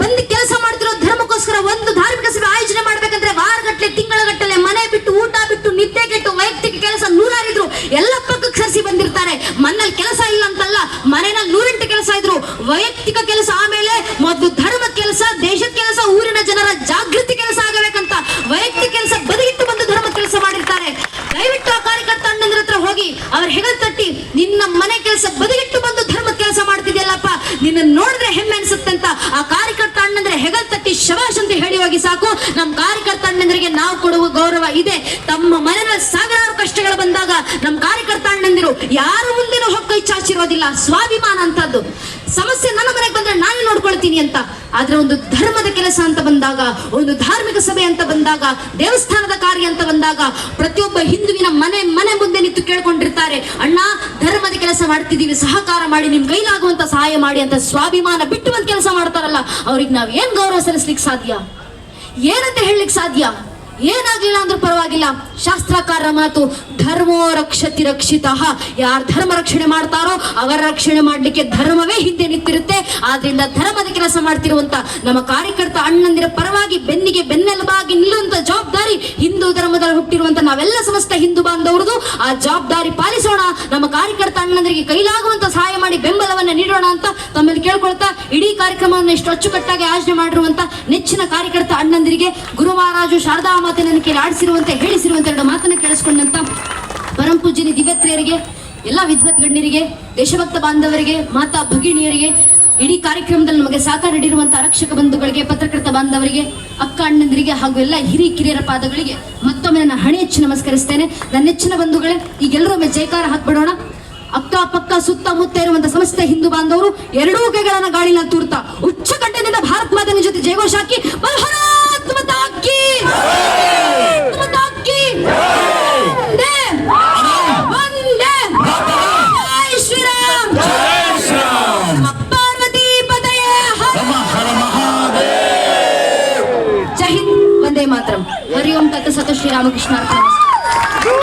ಬಂದು ಕೆಲಸ ಮಾಡ್ತಿರೋ ಧರ್ಮಕ್ಕೋಸ್ಕರ ಒಂದು ಧಾರ್ಮಿಕ ಸಭೆ ಆಯೋಜನೆ ಮಾಡ್ಬೇಕಂದ್ರೆ ವಾರಗಟ್ಟಲೆ, ತಿಂಗಳಗಟ್ಟಲೆ ಮನೆ ಬಿಟ್ಟು, ಊಟ ಬಿಟ್ಟು, ನಿದ್ದೆ ಕೆಟ್ಟು, ವೈಯಕ್ತಿಕ ಕೆಲಸ ನೂರಾರಿದ್ರು ಎಲ್ಲ ಪಕ್ಕಕ್ಕೆ ಸರಿಸಿ ಬಂದಿರ್ತಾರೆ. ಮನೇಲಿ ಕೆಲಸ ಇಲ್ಲ ಅಂತಲ್ಲ, ಮನೆಯಲ್ಲಿ 108 ಕೆಲಸ ಇದ್ರು. ವೈಯಕ್ತಿಕ ಕೆಲಸ ಆಮೇಲೆ, ಮೊದಲು ಧರ್ಮದ ಕೆಲಸ, ದೇಶದ ಕೆಲಸ, ಊರಿನ ಜನರ ಜಾಗೃತಿ ಕೆಲಸ ಆಗಬೇಕಂತ ವೈಯಕ್ತಿಕ ಕೆಲಸ ಬದಿಗಿಟ್ಟು ಬಂದು ಧರ್ಮದ ಕೆಲಸ ಮಾಡಿರ್ತಾರೆ. ದಯವಿಟ್ಟು ಆ ಕಾರ್ಯಕರ್ತ ಅಣ್ಣಂದ್ರ ಹತ್ರ ಹೋಗಿ ಅವ್ರ ಹೆಗಲ್ ತಟ್ಟಿ, ನಿನ್ನ ಮನೆ ಕೆಲಸ ಬದಿಗಿಟ್ಟು ಬಂದು ಧರ್ಮದ ಕೆಲಸ ಮಾಡ್ತಿದ್ಯಲ್ಲಪ್ಪ, ನಿನ್ನ ನೋಡಿದ್ರೆ ಹೆಮ್ಮೆ ಅನ್ಸುತ್ತೆ ಅಂತ ಆ ಕಾರ್ಯಕರ್ತ ಅಣ್ಣಂದ್ರೆ ಹೆಗಲ್ ತಟ್ಟಿ ಶಬಾಷ್ ಅಂತ ಹೇಳಿ ಹೋಗಿ ಸಾಕು. ನಮ್ಮ ಕಾರ್ಯಕರ್ತ ಅಣ್ಣಂದ್ರಿಗೆ ನಾವು ಕೊಡುವ ಗೌರವ ಇದೆ. ತಮ್ಮ ಮನೆಯಲ್ಲಿ ಸಾವಿರಾರು ಕಷ್ಟಗಳು ಬಂದಾಗ ನಮ್ಮ ಕಾರ್ಯಕರ್ತ ಅಣ್ಣಂದಿರು ಯಾರು ಮುಂದೆನೂ ಹೊಕ್ಕ ಚಾಚಿರೋದಿಲ್ಲ. ಸ್ವಾಭಿಮಾನ ಅಂತದ್ದು. ಸಮಸ್ಯೆ ನನ್ನ ಮನೆಗೆ ಬಂದ್ರೆ ನಾನೇ ನೋಡ್ಕೊಳ್ತೀನಿ ಅಂತ. ಆದ್ರೆ ಒಂದು ಧರ್ಮದ ಕೆಲಸ ಅಂತ ಬಂದಾಗ, ಒಂದು ಧಾರ್ಮಿಕ ಸಭೆ ಅಂತ ಬಂದಾಗ, ದೇವಸ್ಥಾನದ ಕಾರ್ಯ ಅಂತ ಬಂದಾಗ ಪ್ರತಿಯೊಬ್ಬ ಹಿಂದುವಿನ ಮನೆ ಮುಂದೆ ನಿಂತು ಕೇಳ್ಕೊಂಡಿರ್ತಾರೆ, ಅಣ್ಣ ಧರ್ಮದ ಕೆಲಸ ಮಾಡ್ತಿದೀವಿ, ಸಹಕಾರ ಮಾಡಿ, ನಿಮ್ ಕೈಲಾಗುವಂತ ಸಹಾಯ ಮಾಡಿ ಅಂತ. ಸ್ವಾಭಿಮಾನ ಬಿಟ್ಟು ಒಂದು ಕೆಲಸ ಮಾಡ್ತಾರಲ್ಲ, ಅವ್ರಿಗೆ ನಾವ್ ಏನ್ ಗೌರವ ಸಲ್ಲಿಸ್ಲಿಕ್ಕೆ ಸಾಧ್ಯ? ಏನಂತ ಹೇಳಲಿಕ್ಕೆ ಸಾಧ್ಯ? ಏನಾಗ್ಲಿಲ್ಲ ಅಂದ್ರೂ ಪರವಾಗಿಲ್ಲ. ಶಾಸ್ತ್ರಕಾರರ ಮಾತು, ಧರ್ಮೋ ರಕ್ಷತಿ ರಕ್ಷಿತಃ. ಯಾರು ಧರ್ಮ ರಕ್ಷಣೆ ಮಾಡ್ತಾರೋ ಅವರ ರಕ್ಷಣೆ ಮಾಡ್ಲಿಕ್ಕೆ ಧರ್ಮವೇ ಹಿಂದೆ ನಿಂತಿರುತ್ತೆ. ಆದ್ರಿಂದ ಧರ್ಮದ ಕೆಲಸ ಮಾಡ್ತಿರುವಂತ ನಮ್ಮ ಕಾರ್ಯಕರ್ತ ಅಣ್ಣಂದಿರ ಪರವಾಗಿ ಬೆನ್ನಿಗೆ ಬೆನ್ನೆಲುಬಾಗಿ ನಿಲ್ಲುವಂತ ಜವಾಬ್ದಾರಿ ಹಿಂದೂ ಧರ್ಮದಲ್ಲಿ ಹುಟ್ಟಿರುವಂತ ನಾವೆಲ್ಲ ಸಮಸ್ತ ಹಿಂದೂ ಬಾಂಧವರದು ಆ ಜವಾಬ್ದಾರಿ ಪಾಲಿಸೋಣ. ನಮ್ಮ ಕಾರ್ಯಕರ್ತ ಅಣ್ಣಂದರಿಗೆ ಕೈಲಾಗುವಂತ ಸಹಾಯ ಮಾಡಿ ಬೆಂಬಲವನ್ನ ನೀಡೋಣ ಅಂತ ತಮ್ಮಲ್ಲಿ ಕೇಳ್ಕೊಳ್ತಾ ಇಡೀ ಕಾರ್ಯಕ್ರಮವನ್ನು ಇಷ್ಟು ಅಚ್ಚುಕಟ್ಟಾಗಿ ಆಯೋಜನೆ ಮಾಡಿರುವಂತ ನೆಚ್ಚಿನ ಕಾರ್ಯಕರ್ತ ಅಣ್ಣಂದಿರಿಗೆ ಗುರು ಮಹಾರಾಜು ಶಾರದಾ ಮಾತೆಯನ್ನು ಆಡಿಸಿರುವಂತೆ ಹೇಳಿಸಿರುವಂತ ಎರಡು ಮಾತನ್ನ ಕೇಳಿಸ್ಕೊಂಡಂತ ಪರಂ ಪೂಜ್ಯನಿ ದಿವ್ಯತ್ರಿಯರಿಗೆ, ಎಲ್ಲ ವಿದ್ವತ್ ಗಣ್ಯರಿಗೆ, ದೇಶಭಕ್ತ ಬಾಂಧವರಿಗೆ, ಮಾತಾ ಭಗಿಣಿಯರಿಗೆ, ಇಡೀ ಕಾರ್ಯಕ್ರಮದಲ್ಲಿ ನಮಗೆ ಸಹಕಾರ ನೀಡಿರುವಂತಹ ಆರಕ್ಷಕ ಬಂಧುಗಳಿಗೆ, ಪತ್ರಕರ್ತ ಬಾಂಧವರಿಗೆ, ಅಕ್ಕ ಅಣ್ಣಂದಿರಿಗೆ ಹಾಗೂ ಎಲ್ಲ ಕಿರಿಯರ ಪಾದಗಳಿಗೆ ಮತ್ತೊಮ್ಮೆ ನನ್ನ ಹಣೆ ಹೆಚ್ಚು ನಮಸ್ಕರಿಸ್ತೇನೆ. ನನ್ನ ನೆಚ್ಚಿನ ಬಂಧುಗಳೇ, ಈಗೆಲ್ಲರೂ ಒಮ್ಮೆ ಜೈಕಾರ ಹಾಕ್ಬಿಡೋಣ. ಅಕ್ಕ ಪಕ್ಕ ಸುತ್ತಮುತ್ತ ಇರುವಂತಹ ಸಮಸ್ತ ಹಿಂದೂ ಬಾಂಧವರು ಎರಡೂ ಕೈಗಳನ್ನ ಗಾಳಿನ ತೂರ್ತಾ ಉಚ್ಚ ಕಂಠದಿಂದ ಭಾರತ್ ಮಾತನ ಜೊತೆ ಜಯಘೋಷ ಹಾಕಿ ಭಾರತ್ ಮಾತಾ ಕೀ ಮಾತರಂ. ಹರಿ ಓಂ ತತ್ಸತ್ ಶ್ರೀರಾಮಕೃಷ್ಣ.